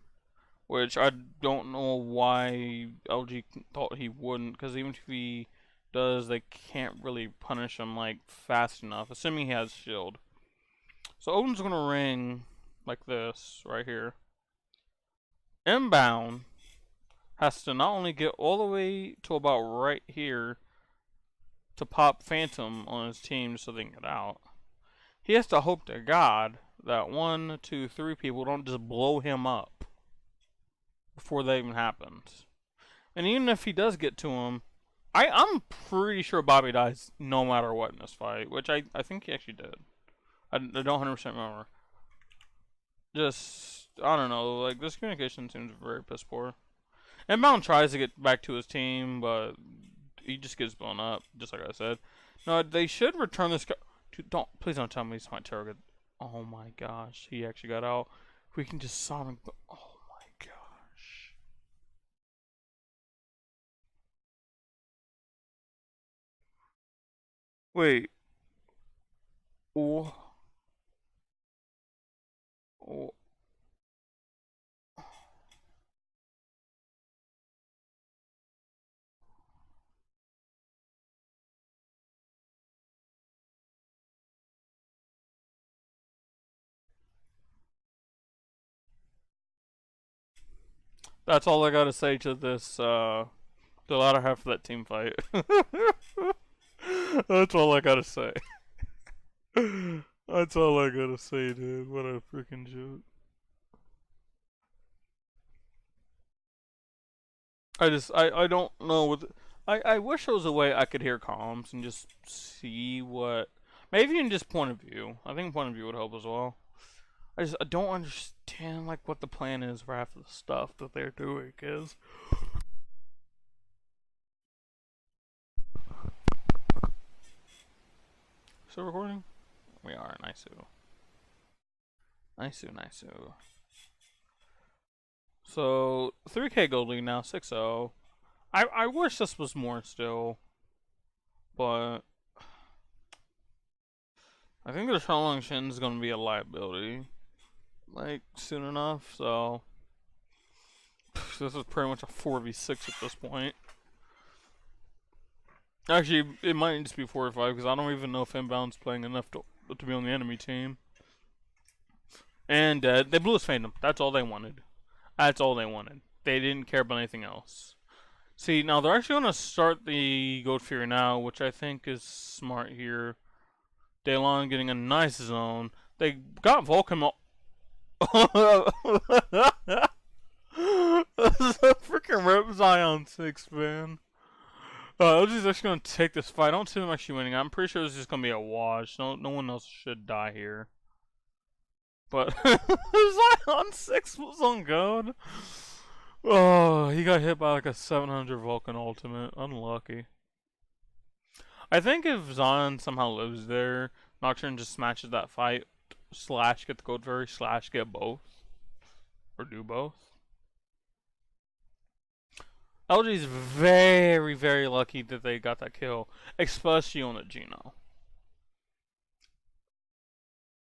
which I don't know why LG thought he wouldn't, because even if he does, they can't really punish him like fast enough, assuming he has shield. So Odin's gonna ring like this right here. Inbound has to not only get all the way to about right here to pop Phantom on his team so they can get out. He has to hope to God that 1, 2, 3 people don't just blow him up before that even happens. And even if he does get to him, I'm pretty sure Bobby dies no matter what in this fight, which I think he actually did. I don't 100% remember. Just, I don't know, like, this communication seems very piss poor. Inbound tries to get back to his team, but he just gets blown up, just like I said. No, they should return this guy. Dude, please don't tell me he's my target. Oh my gosh, he actually got out. We can just Sonic. Oh my gosh. Wait. Oh. Oh. That's all I gotta say to this, the latter half of that team fight. That's all I gotta say. That's all I gotta say, dude. What a freaking joke. I don't know what. I wish there was a way I could hear comms and just see what. Maybe even just point of view. I think point of view would help as well. I don't understand like what the plan is for half of the stuff that they're doing is. Still recording? We are. Nice. Nice. So 3K Gold League now 6-0. I wish this was more still, but I think the Shalong Shin is going to be a liability, like, soon enough, so this is pretty much a 4v6 at this point. Actually, it might just be 4v5, because I don't even know if Inbound's playing enough to be on the enemy team. And they blew his Phantom. That's all they wanted. That's all they wanted. They didn't care about anything else. See, now they're actually going to start the Goat Fury now, which I think is smart here. Daylon getting a nice zone. They got Vulcan. This is a freaking Rip Zion 6, man. LG's actually going to take this fight. I don't see them actually winning. I'm pretty sure it's just going to be a wash. No one else should die here. But Zion 6 was on God. Oh, he got hit by like a 700 Vulcan ultimate. Unlucky. I think if Zion somehow lives there, Nocturne just smashes that fight, / get the Gold Fury, / get both. Or do both. LG's very, very lucky that they got that kill, especially on the Geno.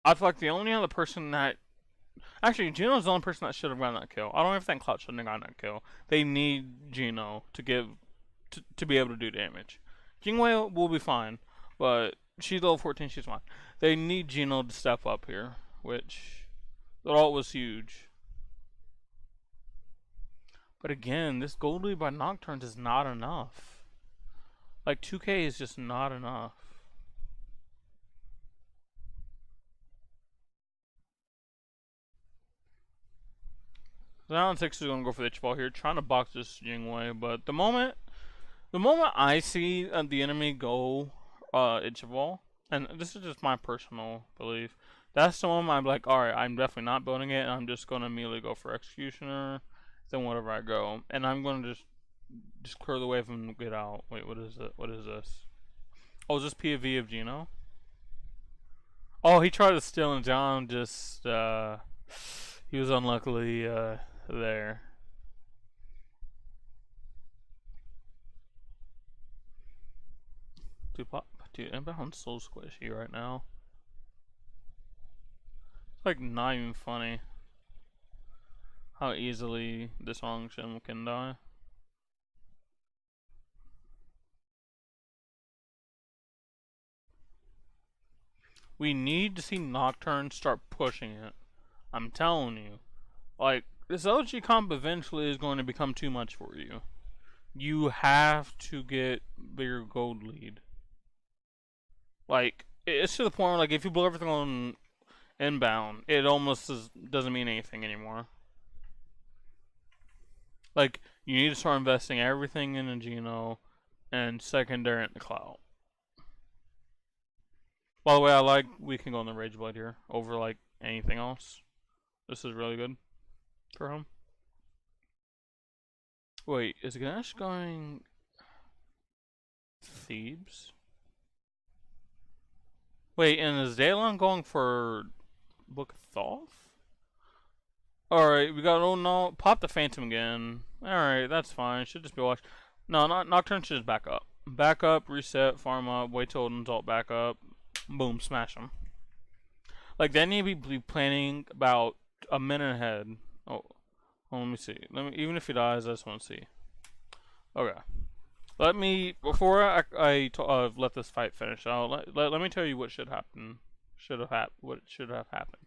I feel like the only other person that... Actually, Geno's the only person that should have gotten that kill. I don't even think Cloud should have gotten that kill. They need Geno to be able to do damage. Jingwei will be fine, but she's level 14, she's fine. They need Geno to step up here, which the ult was huge. But again, this gold lead by Nocturnes is not enough. Like, 2K is just not enough. Zion 6 is going to go for the itch ball here, trying to box this Jingwei, but the moment I see the enemy go itch ball, and this is just my personal belief, That's the one I'm like, alright, I'm definitely not building it, and I'm just gonna immediately go for Executioner, then whatever I go. And I'm gonna just clear the way and get out. Wait, what is it? What is this? Oh, is this POV of Gino? Oh, he tried to steal and John just, he was unluckily, there. Dude, inbound's so squishy right now. It's like not even funny how easily this wrong Shin can die. We need to see Nocturne start pushing it. I'm telling you. Like, this LG comp eventually is going to become too much for you. You have to get bigger gold lead. Like, it's to the point where, like, if you blow everything on inbound, it almost doesn't mean anything anymore. Like, you need to start investing everything in a Geno and secondary in the cloud. By the way, we can go on the Rage Blade here over, like, anything else. This is really good for him. Wait, is Ganesh going Thebes? Wait, and is Daylon going for Book of Thoth? Alright, we got, oh no, pop the Phantom again. Alright, that's fine, should just be watched. No, Nocturne should just back up. Back up, reset, farm up, wait till Odin's ult back up. Boom, smash him. Like, they need to be planning about a minute ahead. Oh, let me see. Even if he dies, I just want to see. Okay. Before I let this fight finish out, let me tell you what should happen. What should have happened.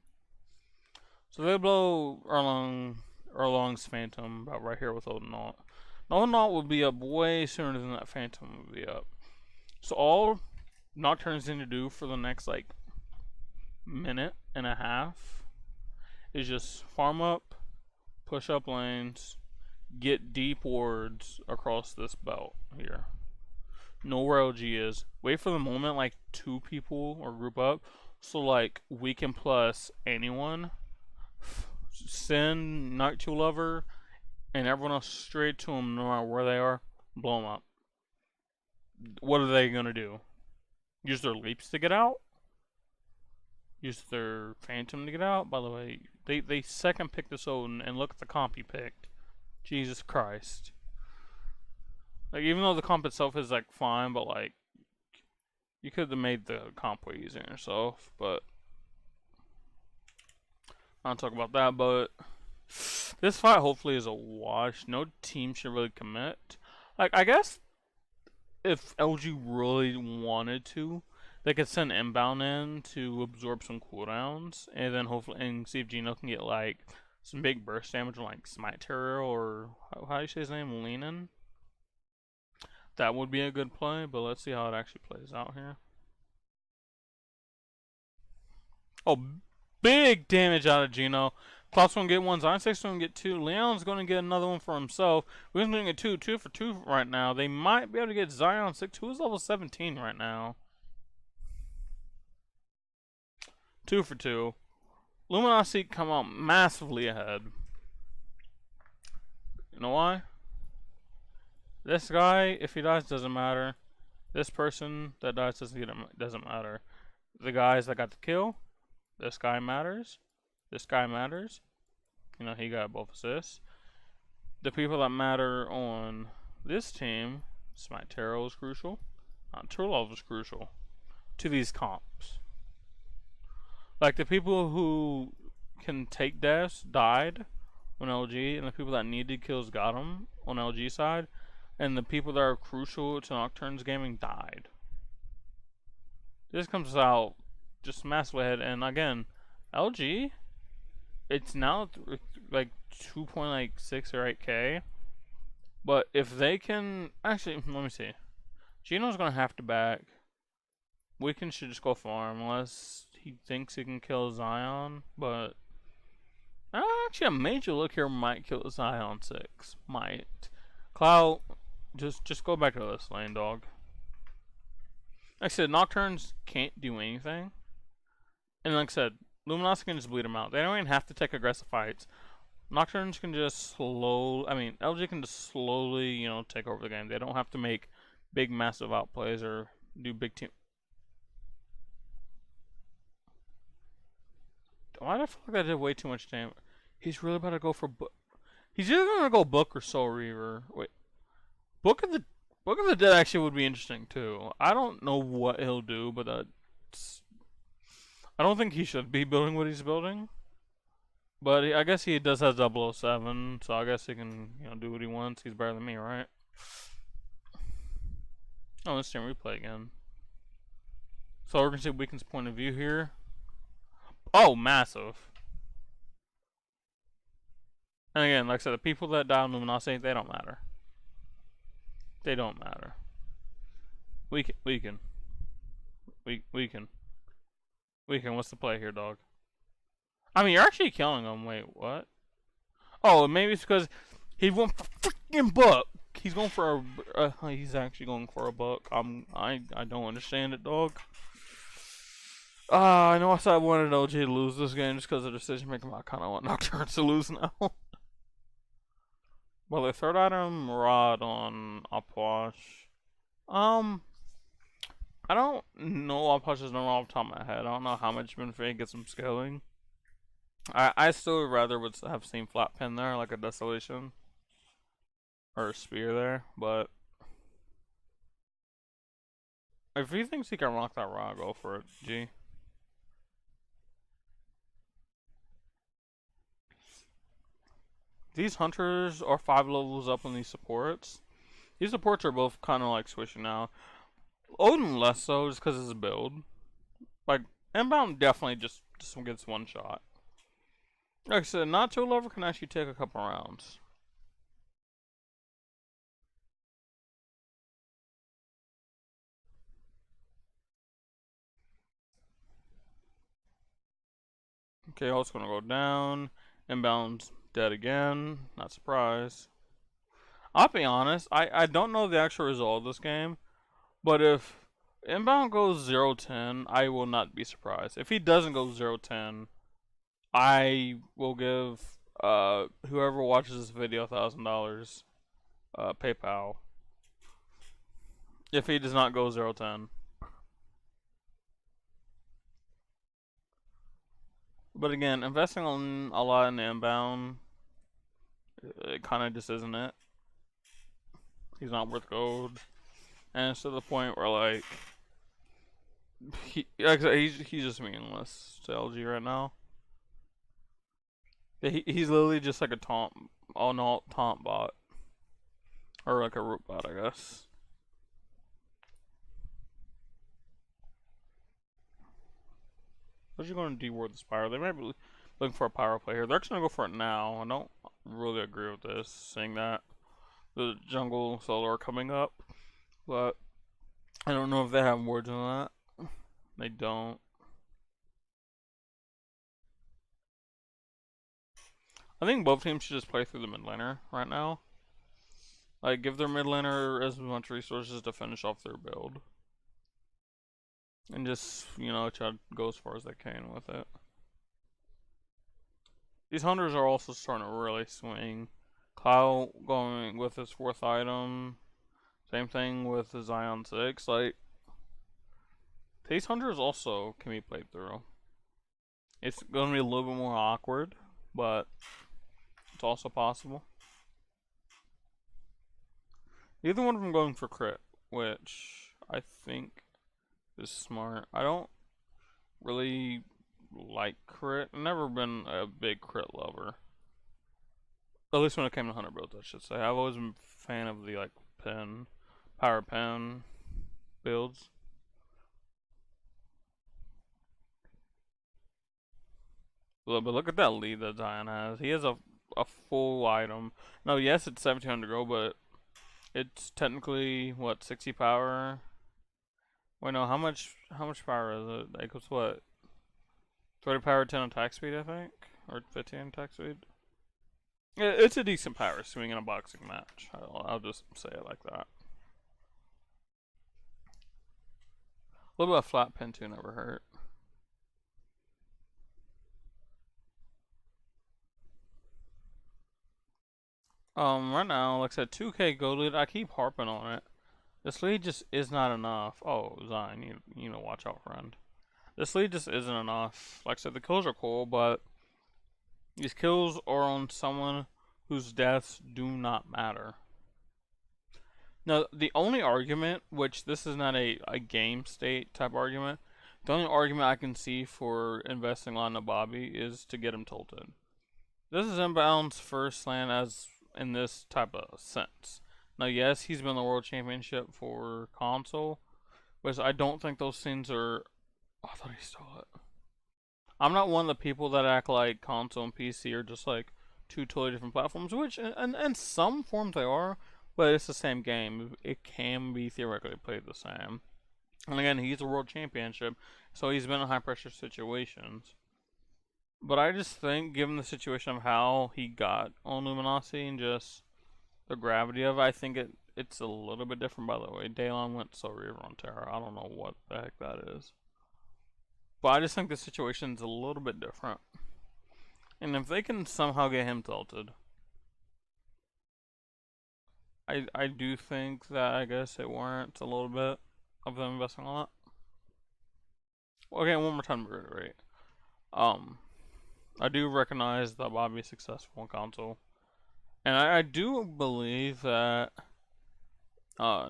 So they blow Erlong's Phantom about right here with Odin ult. Odin ult will be up way sooner than that Phantom will be up. So all Nocturne's need to do for the next, like, minute and a half is just farm up, push up lanes, get deep wards across this belt here. Know where LG is. Wait for the moment, like, 2 people or group up, so, like, we can plus anyone. Send Night 2 Lover and everyone else straight to them no matter where they are. Blow them up. What are they gonna do? Use their leaps to get out? Use their Phantom to get out? By the way, they second picked this Odin, and look at the comp he picked. Jesus Christ. Like, even though the comp itself is, like, fine, but, like, you could have made the comp way easier yourself, but I don't talk about that. But this fight hopefully is a wash. No team should really commit. Like, I guess if LG really wanted to, they could send inbound in to absorb some cooldowns, and then hopefully see if Geno can get, like, some big burst damage on, like, Smite Terror, or how do you say his name, Leanin? That would be a good play, but let's see how it actually plays out here. Oh, big damage out of Geno. Cloud's gonna get one, Zion6 gonna get 2, Leon's gonna get another one for himself. We're gonna get 2 for 2 right now. They might be able to get Zion6, who's level 17 right now. 2 for 2. Luminosity come out massively ahead. You know why? This guy, if he dies, doesn't matter. This person that dies doesn't matter. The guys that got the kill, this guy matters. This guy matters. You know, he got both assists. The people that matter on this team, Smite Terror is crucial. True Love is crucial to these comps. Like, the people who can take deaths died on LG, and the people that needed kills got them on LG side, and the people that are crucial to Nocturne's gaming died. This comes out just massively ahead, and again, LG, it's now like 2.6 or 8k, but if they can, actually, let me see. Geno's gonna have to back. Weekend should just go farm unless he thinks he can kill Zion, but actually a major look here might kill Zion6. Might. Cloud, just go back to this lane, dog. Like I said, Nocturnes can't do anything. And like I said, Luminosity can just bleed them out. They don't even have to take aggressive fights. Nocturnes can just LG can just slowly, you know, take over the game. They don't have to make big, massive outplays or do big team. Why do I feel like I did way too much damage? He's really about to go for book. He's either gonna go Book or Soul Reaver. Wait, Book of the Dead actually would be interesting too. I don't know what he'll do, but I don't think he should be building what he's building. But I guess he does have 007, so I guess he can, you know, do what he wants. He's better than me, right? Oh, let's see replay again. So we're gonna see Weaken's point of view here. Oh, massive. And again, like I said, the people that die on Luminosity, they don't matter. They don't matter. Weaken. What's the play here, dog? I mean, you're actually killing him. Wait, what? Oh, maybe it's because he went for freaking Book. He's going for a. He's actually going for a Book. I don't understand it, dog. I know I said I wanted LG to lose this game just because of decision making. I kind of want Nocturnes to lose now. Well, the third item, Rod on Upwash. I don't know Upwash's number off the top of my head. I don't know how much benefit gets some scaling. I still rather would have seen Flat Pin there, like a Desolation. Or a Spear there, but if he thinks he can rock that Rod, go for it, G. These hunters are 5 levels up on these supports. These supports are both kind of like swishing now. Odin less so, just because of his build. Like, Inbound definitely just gets one shot. Like I said, not 2 level can actually take a couple rounds. Okay, Hulk's gonna go down. Inbound's dead again. Not surprised. I'll be honest, I don't know the actual result of this game, but if Inbound goes 0-10, I will not be surprised. If he doesn't go 0-10, I will give whoever watches this video $1,000 PayPal. If he does not go 0-10. But again, investing on a lot in Inbound, it kind of just isn't it. He's not worth gold. And it's to the point where, like, he's just meaningless to LG right now. He's literally just like a taunt bot. Or like a root bot, I guess. They're just going to deward the Spire. They might be looking for a power play here. They're just going to go for it now. I don't really agree with this, seeing that the jungle solo are coming up. But I don't know if they have words on that. They don't. I think both teams should just play through the mid laner right now. Like, give their mid laner as much resources to finish off their build. And just, you know, try to go as far as they can with it. These hunters are also starting to really swing. Kyle going with his 4th item. Same thing with the Zion 6. Like, these hunters also can be played through. It's going to be a little bit more awkward, but it's also possible. Either one of them going for crit, which I think is smart. I don't really like crit. I've never been a big crit lover. At least when it came to hunter builds, I should say. I've always been a fan of the, like, power pen builds. But look at that lead that Zion has. He has a full item. No, yes, it's 1700 gold, but it's technically, what, 60 power? Wait, no, how much power is it? Like, it's what? 30 power, 10 attack speed, I think? Or 15 attack speed? It's a decent power swing in a boxing match. I'll just say it like that. A little bit of flat pin too never hurt. Right now, like I said, 2K Go lead. I keep harping on it. This lead just is not enough. Oh, Zion, you know, watch out, friend. This lead just isn't enough. Like I said, the kills are cool, but these kills are on someone whose deaths do not matter. Now, the only argument, which this is not a game state type argument, the only argument I can see for investing on the Bobby is to get him tilted. This is Inbound's first LAN as in this type of sense. Now, yes, he's been the world championship for console, but I don't think those scenes are. Oh, I thought he stole it. I'm not one of the people that act like console and PC are just like two totally different platforms, which in some forms they are, but it's the same game. It can be theoretically played the same. And again, he's a world championship, so he's been in high pressure situations. But I just think, given the situation of how he got on Luminosity and just the gravity of it, I think it's a little bit different. By the way, Daylon went so Reaver on Terra. I don't know what the heck that is. But I just think the situation's a little bit different. And if they can somehow get him tilted, I do think that I guess it warrants a little bit of them investing on that. Okay, one more time to reiterate. I do recognize that Bobby's successful in console. And I do believe that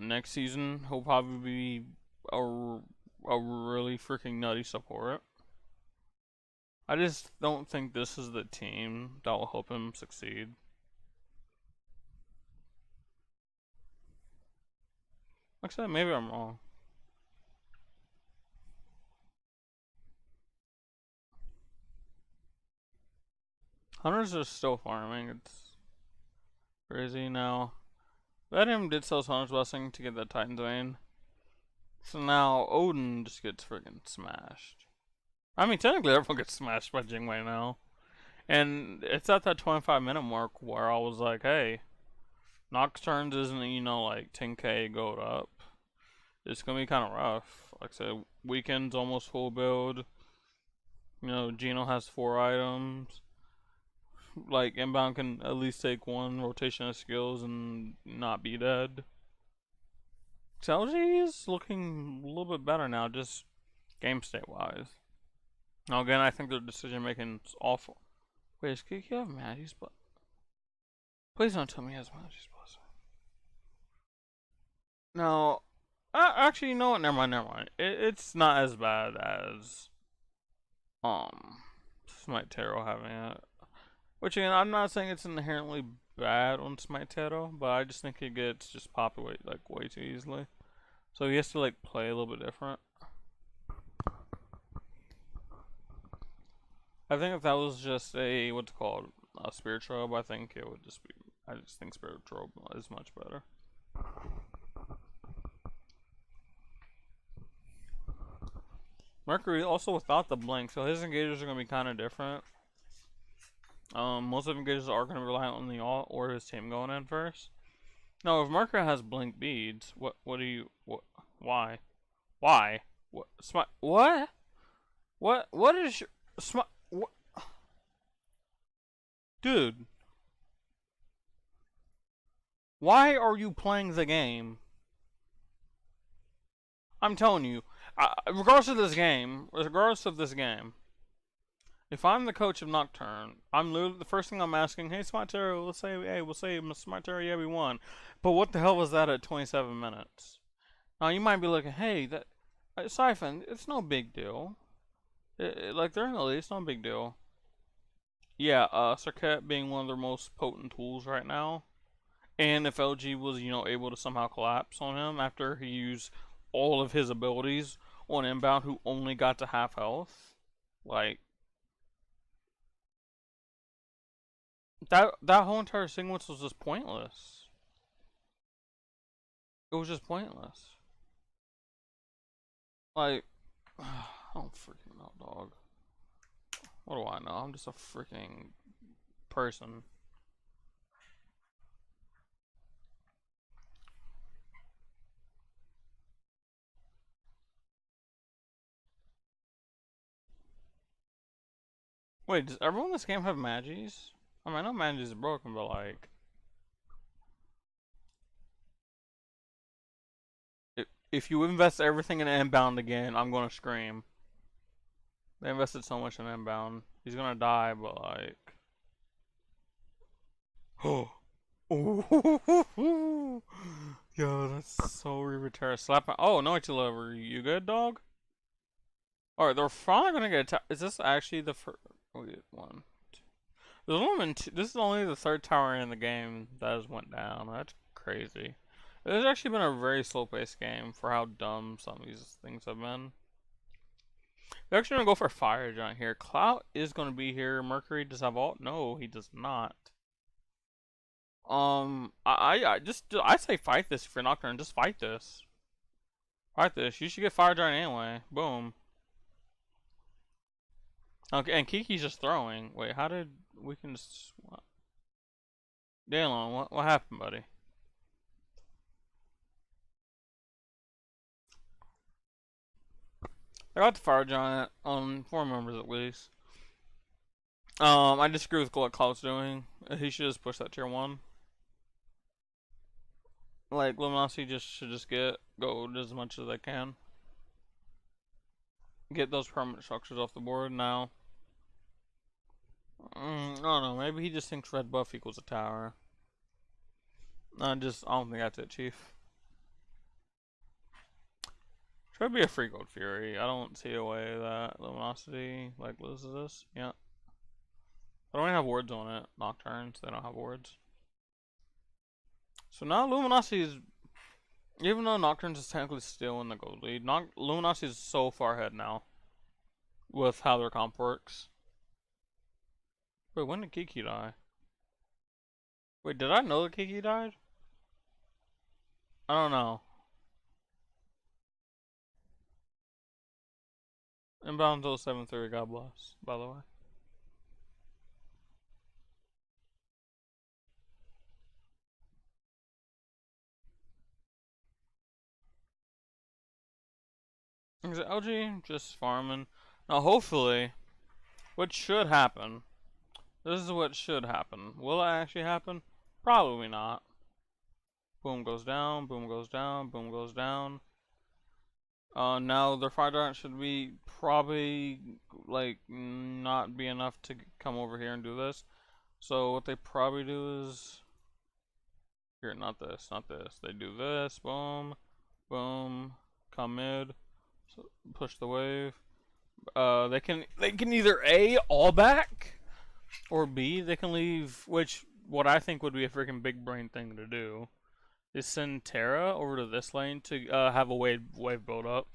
next season he'll probably be a really freaking nutty support. I just don't think this is the team that will help him succeed. Like I said, maybe I'm wrong. Hunters are still farming. It's crazy now. Venom did sell his Hunter's Blessing to get that Titan's Vein. So now Odin just gets friggin' smashed. I mean, technically everyone gets smashed by Jingwei now. And it's at that 25-minute mark where I was like, hey, Nocturnes isn't, you know, like 10k gold up. It's gonna be kind of rough. Like I said, Weekend's almost full build. You know, Geno has 4 items. Like, Inbound can at least take 1 rotation of skills and not be dead. LG is looking a little bit better now, just game state wise. Now, again, I think their decision making is awful. Wait, does Kiki have Maggie's Blessing? Please don't tell me he has Maggie's Blessing. No. Actually, you know what? Never mind. It's not as bad as Smite Tarot having it. Which again, I'm not saying it's inherently bad on Smite Tarot, but I just think it gets just populated like way too easily. So he has to like play a little bit different. I think if that was just a what's it called a Spirit Robe, I think it would just be. I just think Spirit Robe is much better. Mercury also without the blink, so his engagers are gonna be kind of different. Most of the engagers are gonna rely on the ult or his team going in first. No, if Mercury has blink beads, what do you why? What smite what is your smite what dude? Why are you playing the game? I'm telling you, regardless of this game, if I'm the coach of Nocturne, I'm literally the first thing I'm asking, hey Smartero, we'll say Smartero, yeah, we won. But what the hell was that at 27 minutes? Now you might be looking, hey, that Sifn, it's no big deal. Like they're in the lead, it's no big deal. Yeah, Circuit being one of their most potent tools right now. And if LG was, you know, able to somehow collapse on him after he used all of his abilities on Inbound who only got to half health, like that whole entire sequence was just pointless. It was just pointless. Like, I don't freaking know, dog. What do I know? I'm just a freaking person. Wait, does everyone in this game have Magis? I mean, I know Magis is broken, but like, if you invest everything in inbound again, I'm gonna scream. They invested so much in inbound. He's gonna die, but like, oh, yo, that's so retarded. Slap. Oh no, it's over. You good, dog? All right, they're finally gonna get. Is this actually the first? Wait, one. There's only this is only the third tower in the game that has went down. That's crazy. It has actually been a very slow-paced game for how dumb some of these things have been. They're actually gonna go for a fire giant here. Clout is gonna be here. Mercury does have ult. No, he does not. I say fight this if you're Nocturne. Just fight this. Fight this. You should get fire giant anyway. Boom. Okay, and Kiki's just throwing. Wait, how did we can just what? Daylon, what happened, buddy? I got the fire giant on 4 members at least. I disagree with what Cloud's doing. He should just push that tier 1. Like Luminosity should just get gold as much as they can. Get those permanent structures off the board now. I don't know. Maybe he just thinks red buff equals a tower. I don't think that's it, Chief. Should be a free gold fury. I don't see a way that Luminosity like loses this. Yeah. I don't even have wards on it. Nocturnes, they don't have wards. So now Luminosity is, even though Nocturnes is technically still in the gold lead, Luminosity is so far ahead now with how their comp works. Wait, when did Kiki die? Wait, did I know that Kiki died? I don't know. Inbound 073, God bless, by the way. Is it LG? Just farming. Now, hopefully, what should happen, this is what should happen. Will it actually happen? Probably not. Boom goes down, boom goes down, boom goes down. Now their fire giant should be probably like not be enough to come over here and do this. So what they probably do is here, not this, not this. They do this, boom, boom, come mid, so push the wave. They can either A, all back, or B, they can leave, which what I think would be a freaking big brain thing to do is send Terra over to this lane to have a wave build up.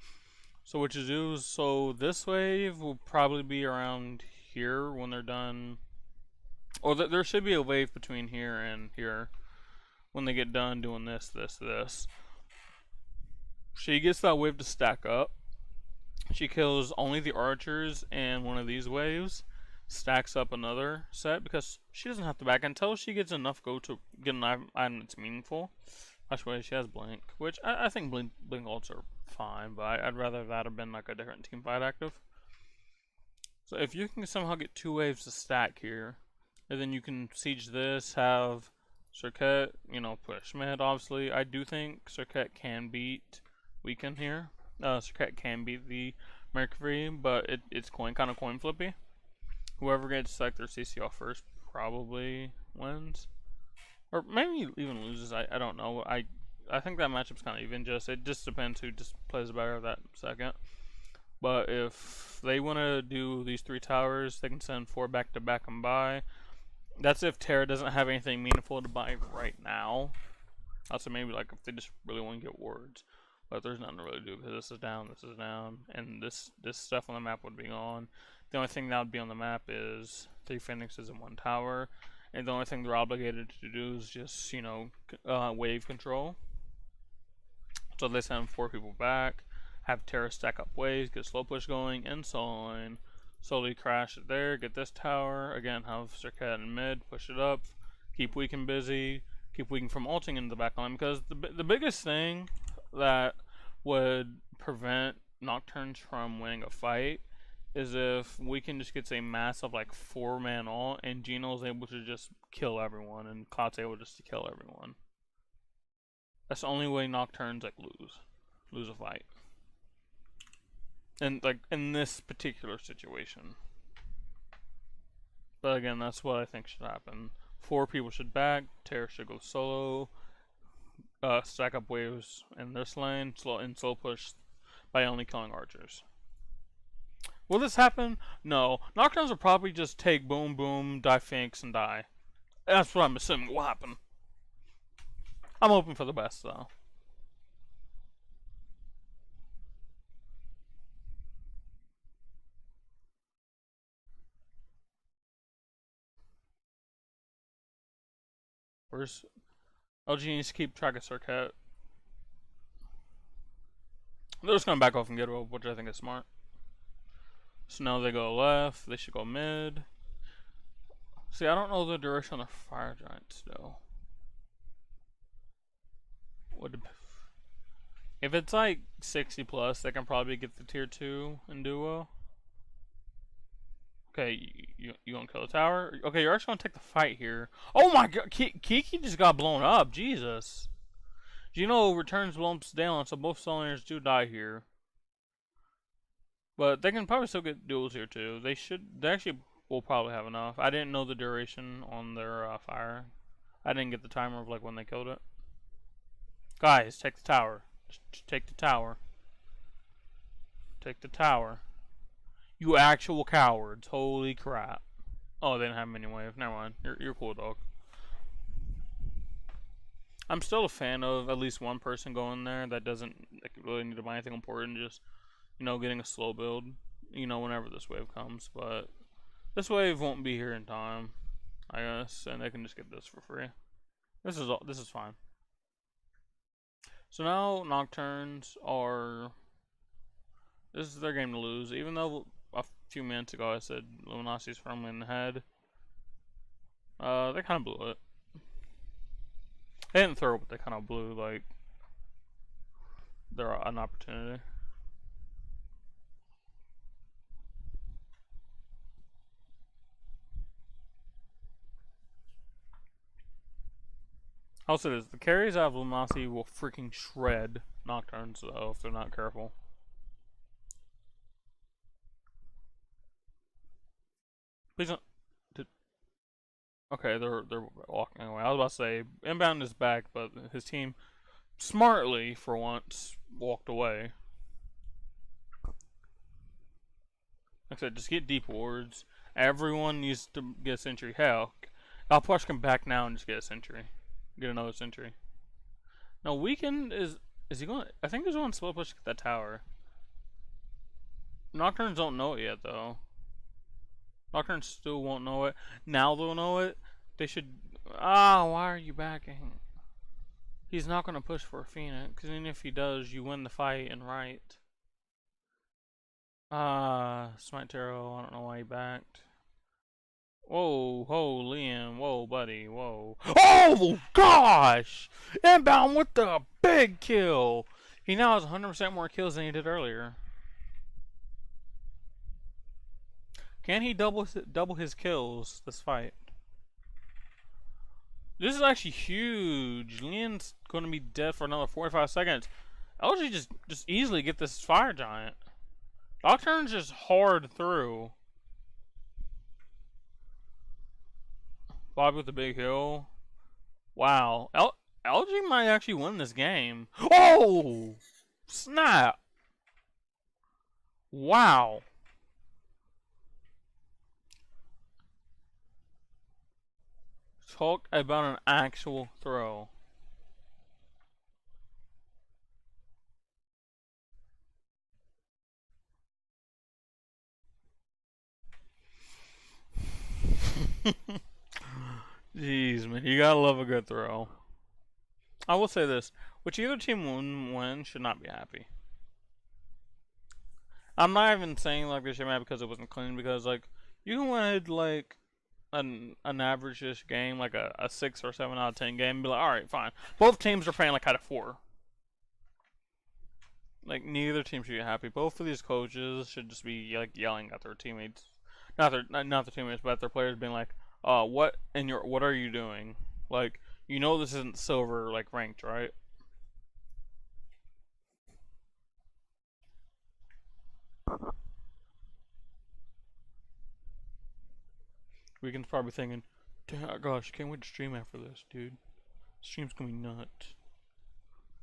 So what you do is, so this wave will probably be around here when they're done, or there should be a wave between here and here when they get done doing this. She gets that wave to stack up. She kills only the archers and one of these waves, stacks up another set because she doesn't have to back until she gets enough go to get an item that's meaningful. Actually, she has blink, which I think blink ults are fine, but I'd rather that have been like a different team fight active. So if you can somehow get 2 waves to stack here, and then you can siege this, have Circuit, you know, push mid. Obviously, I do think Circuit can beat Weekend here. Circuit can beat the Mercury, but it's kind of coin flippy. Whoever gets like their CC off first probably wins. Or maybe even loses. I don't know. I think that matchup's kind of even. It just depends who just plays better that second. But if they want to do these 3 towers, they can send 4 back to back and buy. That's if Terra doesn't have anything meaningful to buy right now. Also, maybe like if they just really want to get wards. But there's nothing to really do because this is down, and this stuff on the map would be gone. The only thing that would be on the map is 3 Phoenixes and 1 tower. And the only thing they're obligated to do is just, you know, wave control. So they send 4 people back, have Terra stack up waves, get slow push going, and so on. Slowly crash it there, get this tower, again have Circuit in mid, push it up, keep Weekend busy, keep Weekend from ulting into the back line, because the biggest thing that would prevent Nocturnes from winning a fight is if Weekend just gets a massive like 4-man ult and Geno's able to just kill everyone and Cloud's able just to kill everyone. That's the only way Nocturnes like lose. lose a fight. And like in this particular situation. But again, that's what I think should happen. 4 people should back, Terra should go solo, stack up waves in this lane, slow push by only killing archers. Will this happen? No. Nocturnes will probably just take boom boom, die Phoenix, and die. That's what I'm assuming will happen. I'm hoping for the best though. Where's LG needs to keep track of Circuit. They're just gonna back off and get up, which I think is smart. So now they go left, they should go mid. See, I don't know the duration on the fire giants though. If it's like 60 plus, they can probably get the tier 2 in duo. Okay, you gonna kill the tower? Okay, you're actually gonna take the fight here. Oh my god, Kiki just got blown up. Jesus. Gino returns lumps down, so both Soliners do die here. But they can probably still get duels here too. They actually will probably have enough. I didn't know the duration on their fire. I didn't get the timer of like when they killed it. Guys, take the tower. Just take the tower. Take the tower. You actual cowards. Holy crap. Oh, they didn't have many wave. Never mind. You're cool, dog. I'm still a fan of at least one person going there that doesn't like, really need to buy anything important. Just, you know, getting a slow build. You know, whenever this wave comes. But this wave won't be here in time, I guess. And they can just get this for free. This is fine. So now Nocturnes are... This is their game to lose. Even though a few minutes ago I said Luminosity's firmly in the head. They kind of blew it. They didn't throw, but they kind of blew, like, an opportunity. I'll say this, the carries out of Luminosity will freaking shred Nocturnes, though, if they're not careful. Please don't... Okay, they're walking away. I was about to say, Inbound is back, but his team, smartly, for once, walked away. Like I said, just get deep wards. Everyone needs to get a sentry. Hell, Alpush can back now and just get a sentry. Get another sentry. No, Weekend is he going? I think he's going to slow push to get that tower. Nocturnes don't know it yet, though. Nocturnes still won't know it. Now they'll know it. They should... Ah, why are you backing? He's not going to push for a Phoenix, because even if he does, you win the fight and right. Smite Tarot, I don't know why he backed. Whoa, whoa, Liam, whoa, buddy, whoa. Oh, gosh! Inbound with the big kill! He now has 100% more kills than he did earlier. Can he double his kills this fight? This is actually huge. Lian's going to be dead for another 45 seconds. LG just easily get this fire giant. Nocturne's just hard through. Bobby with the big hill. Wow. LG might actually win this game. Oh! Snap! Wow. Talk about an actual throw. Jeez, man, you gotta love a good throw. I will say this: whichever team win should not be happy. I'm not even saying like they should be happy because it wasn't clean, because like you can win like an average-ish game, like a 6 or 7 out of 10 game, and be like, all right, fine. Both teams are playing like out of 4. Like neither team should be happy. Both of these coaches should just be like yelling at their teammates, not their teammates, but at their players, being like, what are you doing? Like, you know this isn't silver like ranked, right? Weekend's probably thinking, gosh, can't wait to stream after this, dude. Stream's gonna be nuts.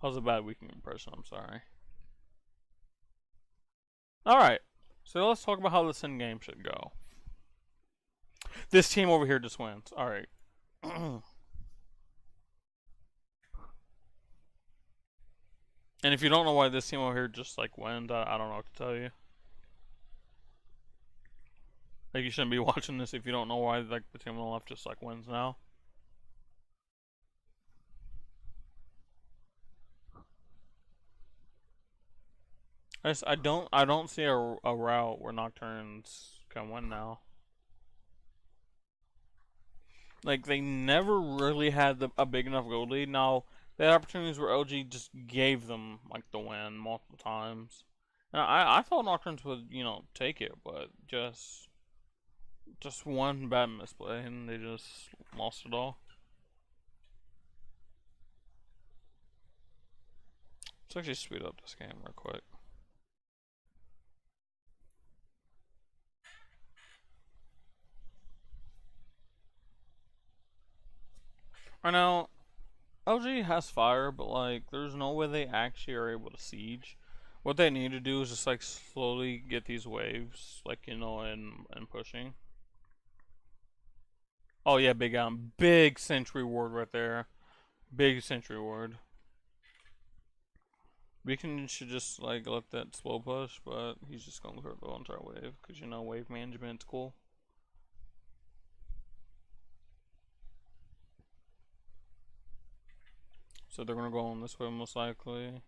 That was a bad Weekend impression, I'm sorry. Alright, so let's talk about how this in game should go. This team over here just wins. Alright. And if you don't know why this team over here just like wins, I don't know what to tell you. Like, you shouldn't be watching this if you don't know why like the team on the left just like wins now. I don't see a route where Nocturnes can win now. Like, they never really had a big enough goal lead. Now, they had opportunities where LG just gave them like the win multiple times. And I thought Nocturnes would, you know, take it, but just one bad misplay and they just lost it all. Let's actually speed up this game real quick. Right now, LG has fire, but like, there's no way they actually are able to siege. What they need to do is just like slowly get these waves, like, you know, and pushing. Oh yeah, big sentry ward right there. Big sentry ward. Beacon should just like let that slow push, but he's just gonna hurt the entire wave because, you know, wave management's cool. So they're gonna go on this way most likely.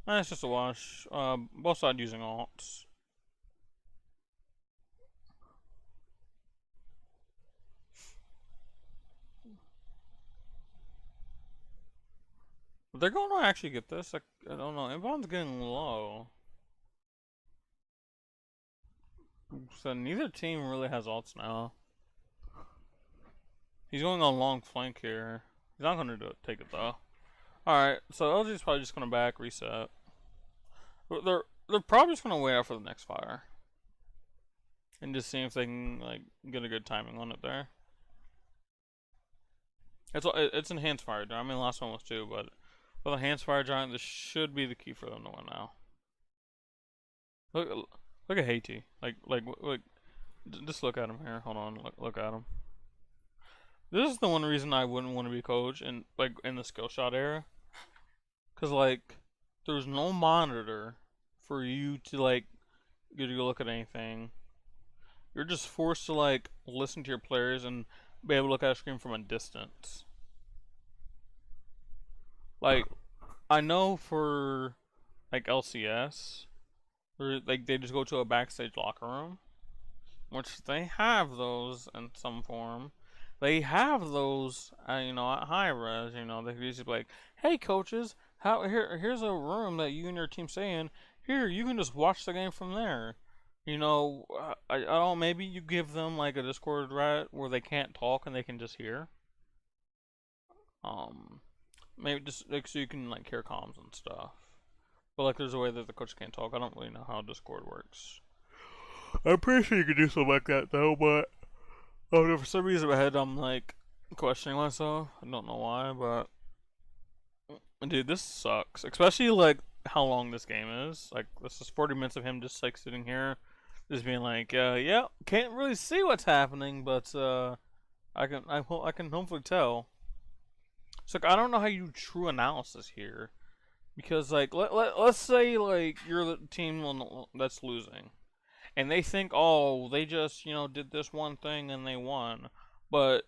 It's just a wash. Both sides using alts. They're gonna actually get this. I don't know. Inbound's getting low. So neither team really has alts now. He's going on long flank here. He's not gonna take it though. Alright, so LG's probably just gonna back, reset. They're probably just gonna wait out for the next fire. And just see if they can like get a good timing on it there. It's enhanced fire giant. I mean, the last one was too, but with enhanced fire giant, this should be the key for them to win now. Look at Haiti. Like, just look at him here. Hold on, look at him. This is the one reason I wouldn't want to be coach in like in the skill shot era, cause like there's no monitor for you to like get to go look at anything. You're just forced to like listen to your players and be able to look at a screen from a distance. Like, I know for like LCS, like they just go to a backstage locker room, which they have those in some form. They have those, you know, at high res. You know, they can just be like, "Hey, coaches, here's a room that you and your team stay in. Here, you can just watch the game from there." You know, I don't know, maybe you give them like a Discord where they can't talk and they can just hear. Maybe just like so you can like hear comms and stuff. But like, there's a way that the coach can't talk. I don't really know how Discord works. I'm pretty sure you could do something like that though, but for some reason in my head I'm like questioning myself. I don't know why, but dude, this sucks. Especially like how long this game is. Like, this is 40 minutes of him just like sitting here, just being like, yeah, can't really see what's happening, but I can hopefully tell. So like, I don't know how you do true analysis here, because like let's say like you're the team that's losing, and they think, oh, they just, you know, did this one thing and they won, but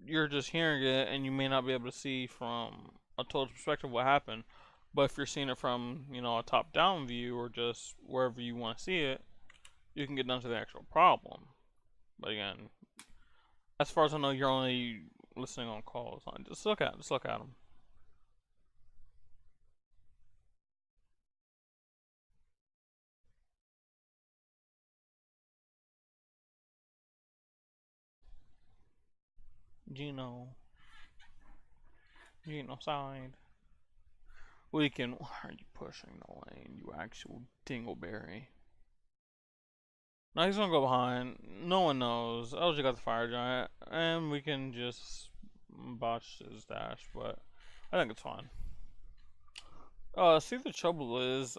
you're just hearing it and you may not be able to see from a total perspective what happened. But if you're seeing it from, you know, a top-down view or just wherever you want to see it, you can get down to the actual problem. But again, as far as I know, you're only listening on calls. Just look at them. Gino side. Why are you pushing the lane, you actual dingleberry? Now he's gonna go behind. No one knows. LG got the fire giant, and we can just botch his dash, but I think it's fine. See, the trouble is,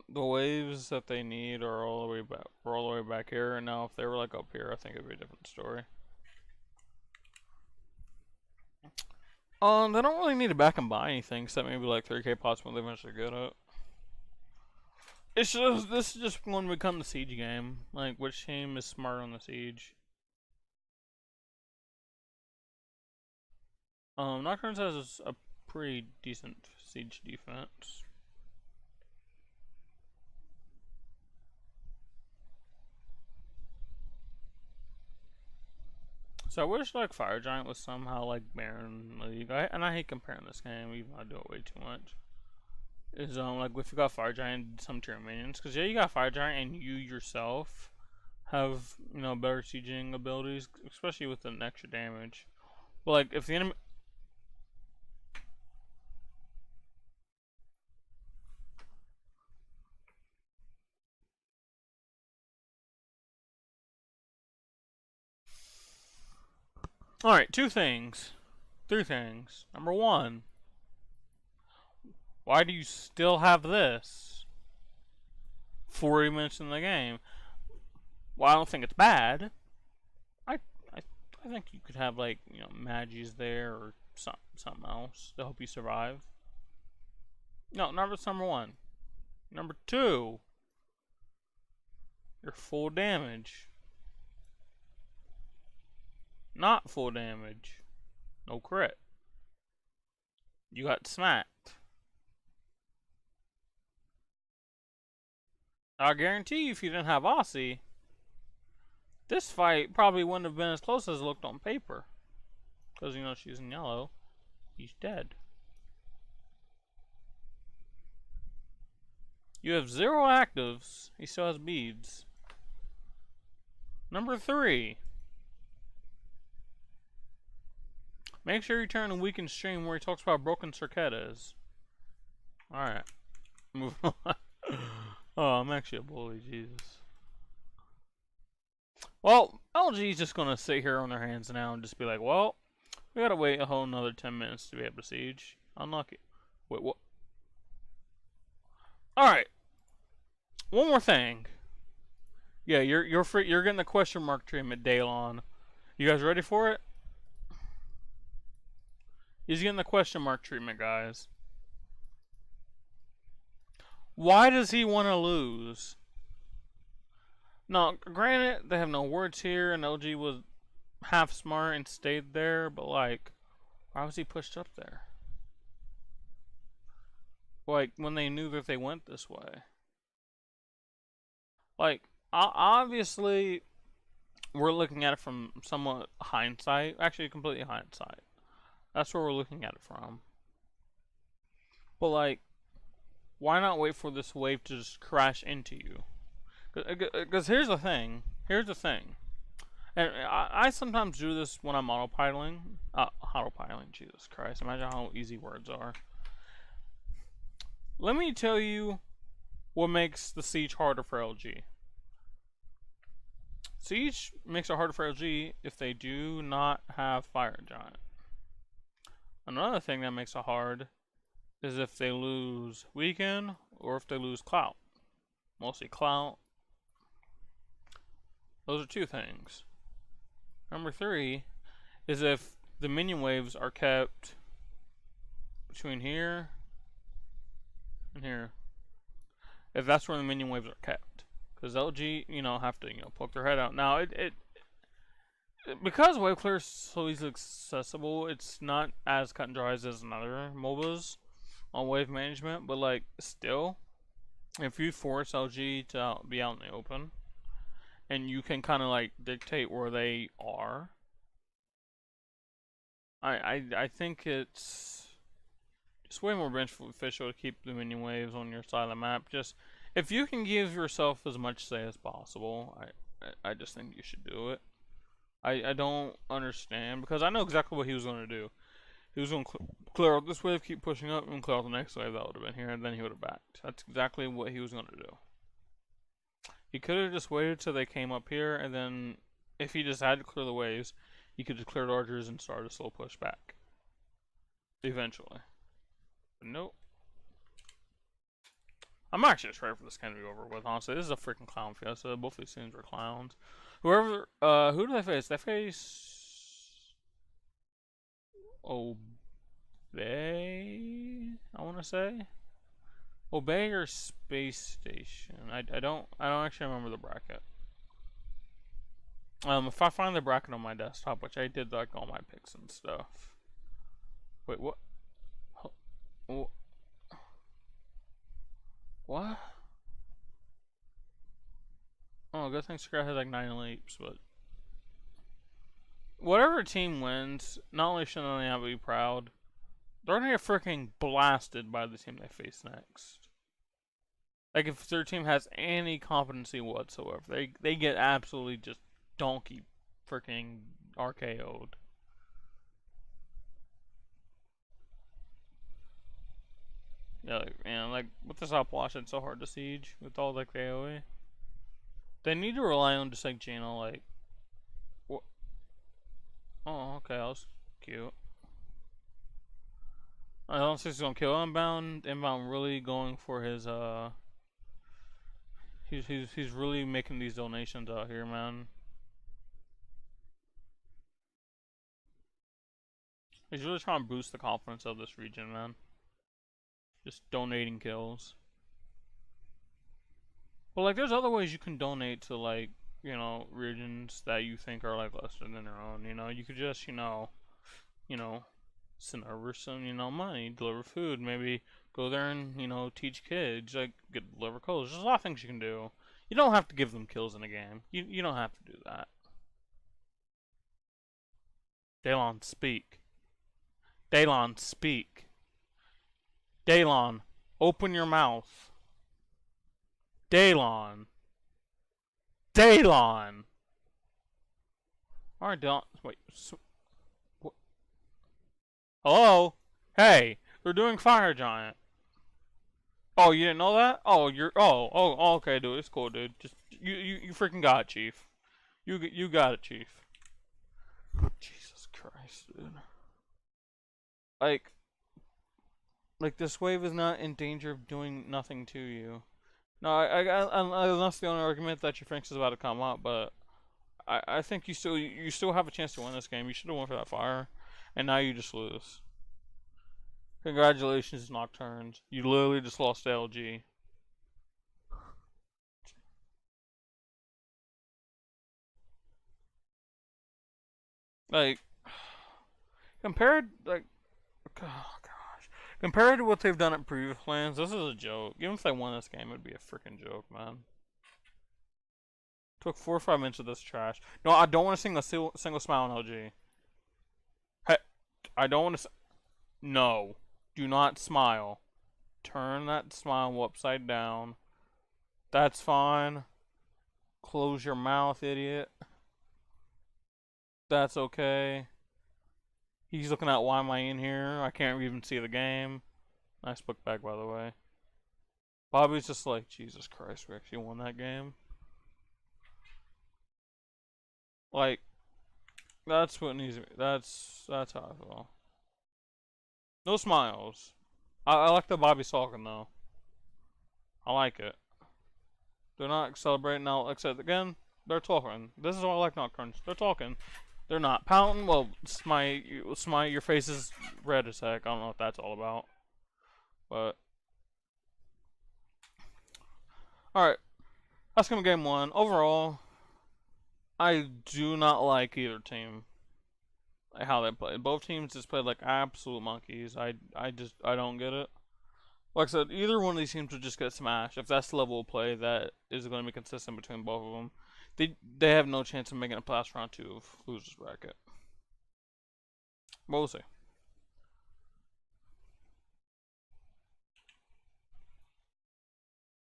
the waves that they need are all the way back. We're all the way back here, and now if they were like up here, I think it'd be a different story. They don't really need to back and buy anything, except maybe like 3K pots when they eventually get it. It's just, this is just going to become the siege game. Like, which team is smarter on the siege? Nocturnes has a pretty decent siege defense. So I wish like Fire Giant was somehow like Baron League. And I hate comparing this game, even though I do it way too much. Is like if you got Fire Giant, some tier minions, because yeah, you got Fire Giant and you yourself have, you know, better sieging abilities, especially with an extra damage. But like if the enemy, all right, three things. Number one, why do you still have this 40 minutes in the game? Well, I don't think it's bad. I think you could have like, you know, Magis there or something else to help you survive. No, that's number one. Number two, you're full damage. Not full damage. No crit. You got smacked. I guarantee you, if you didn't have Aussie, this fight probably wouldn't have been as close as it looked on paper. Because, you know, she's in yellow. He's dead. You have 0 actives. He still has beads. Number 3. Make sure you turn a weekend stream where he talks about broken circuitas. Alright. Move on. Oh, I'm actually a bully, Jesus. Well, LG's just gonna sit here on their hands now and just be like, well, we gotta wait a whole another 10 minutes to be able to siege. Unlucky. Wait, what? Alright. One more thing. Yeah, you're free, you're getting the question mark treatment, Daylon. You guys ready for it? He's getting the question mark treatment, guys. Why does he want to lose? Now, granted, they have no words here, and LG was half smart and stayed there, but like, why was he pushed up there? Like, when they knew that they went this way. Like, obviously, we're looking at it from somewhat hindsight. Actually, completely hindsight. That's where we're looking at it from. But like, why not wait for this wave to just crash into you? Because here's the thing. And I sometimes do this when I'm autopiloting. Autopiloting, Jesus Christ. Imagine how easy words are. Let me tell you what makes the siege harder for LG. Siege makes it harder for LG if they do not have Fire Giant. Another thing that makes it hard is if they lose Weekend or if they lose Clout. Mostly Clout. Those are 2 things. Number 3 is if the minion waves are kept between here and here. If that's where the minion waves are kept. Because LG, you know, have to, you know, poke their head out. Now, because wave clear is so easily accessible, it's not as cut and dry as another MOBAs on wave management, but like, still, if you force LG to be out in the open, and you can kind of like dictate where they are, I think it's just way more beneficial to keep the minion waves on your side of the map. Just, if you can give yourself as much say as possible, I just think you should do it. I don't understand, because I know exactly what he was going to do. He was going to clear out this wave, keep pushing up, and clear out the next wave that would have been here, and then he would have backed. That's exactly what he was going to do. He could have just waited till they came up here, and then if he just had to clear the waves, he could just clear the archers and start a slow push back. Eventually. But nope. I'm actually just ready for this game to be over with, honestly. This is a freaking clown fiesta. Both these teams were clowns. Who do they face? They face Obey, I wanna say? Obey or Space Station? I don't actually remember the bracket. If I find the bracket on my desktop, which I did like all my picks and stuff. Wait, what? What? Oh, good thing Scrap has like 9 leaps, but whatever team wins, not only should they not be proud, they're gonna get freaking blasted by the team they face next. Like if their team has any competency whatsoever, they get absolutely just donkey freaking RKO'd. Yeah, like with this Upwatch, it's so hard to siege with all like the AoE. They need to rely on just like Jaina, like. What? Oh, okay, that was cute. I don't think he's gonna kill Inbound. Inbound really going for his He's really making these donations out here, man. He's really trying to boost the confidence of this region, man. Just donating kills. But like, there's other ways you can donate to like, you know, regions that you think are like lesser than their own. You know, you could just, you know, send over some, you know, money, deliver food, maybe go there and, you know, teach kids, like deliver codes. There's a lot of things you can do. You don't have to give them kills in a game. You don't have to do that. Daylon, speak. Daylon, speak. Daylon, open your mouth. Daylon. Daylon. Alright, Daylon. Wait. What? Hello? Hey, they're doing Fire Giant. Oh, you didn't know that? Oh, okay, dude. It's cool, dude. Just you freaking got it, Chief. You got it, Chief. Jesus Christ, dude. Like this wave is not in danger of doing nothing to you. No, that's the only argument that you think is about to come up, but I think you still have a chance to win this game. You should have won for that fire, and now you just lose. Congratulations, Nocturnes. You literally just lost to LG. Like, compared to what they've done at previous plans, this is a joke. Even if they won this game, it'd be a freaking joke, man. Took 4 or 5 minutes of this trash. No, I don't want to sing a single smile on LG. Hey, I don't want to. No, do not smile. Turn that smile upside down. That's fine. Close your mouth, idiot. That's okay. He's looking at why am I in here? I can't even see the game. Nice book bag, by the way. Bobby's just like, Jesus Christ, we actually won that game. Like, that's what needs to be. That's how I feel. No smiles. I like the Bobby's talking though. I like it. They're not celebrating now, except again, they're talking. This is why I like Nocturnes. They're talking. They're not pouting. Well, Smite, your face is red as heck. I don't know what that's all about. But alright. That's gonna be game 1. Overall, I do not like either team. Like how they played. Both teams just played like absolute monkeys. I don't get it. Like I said, either one of these teams would just get smashed. If that's the level of play that is going to be consistent between both of them, they have no chance of making a past round 2 of losers bracket. But we'll see.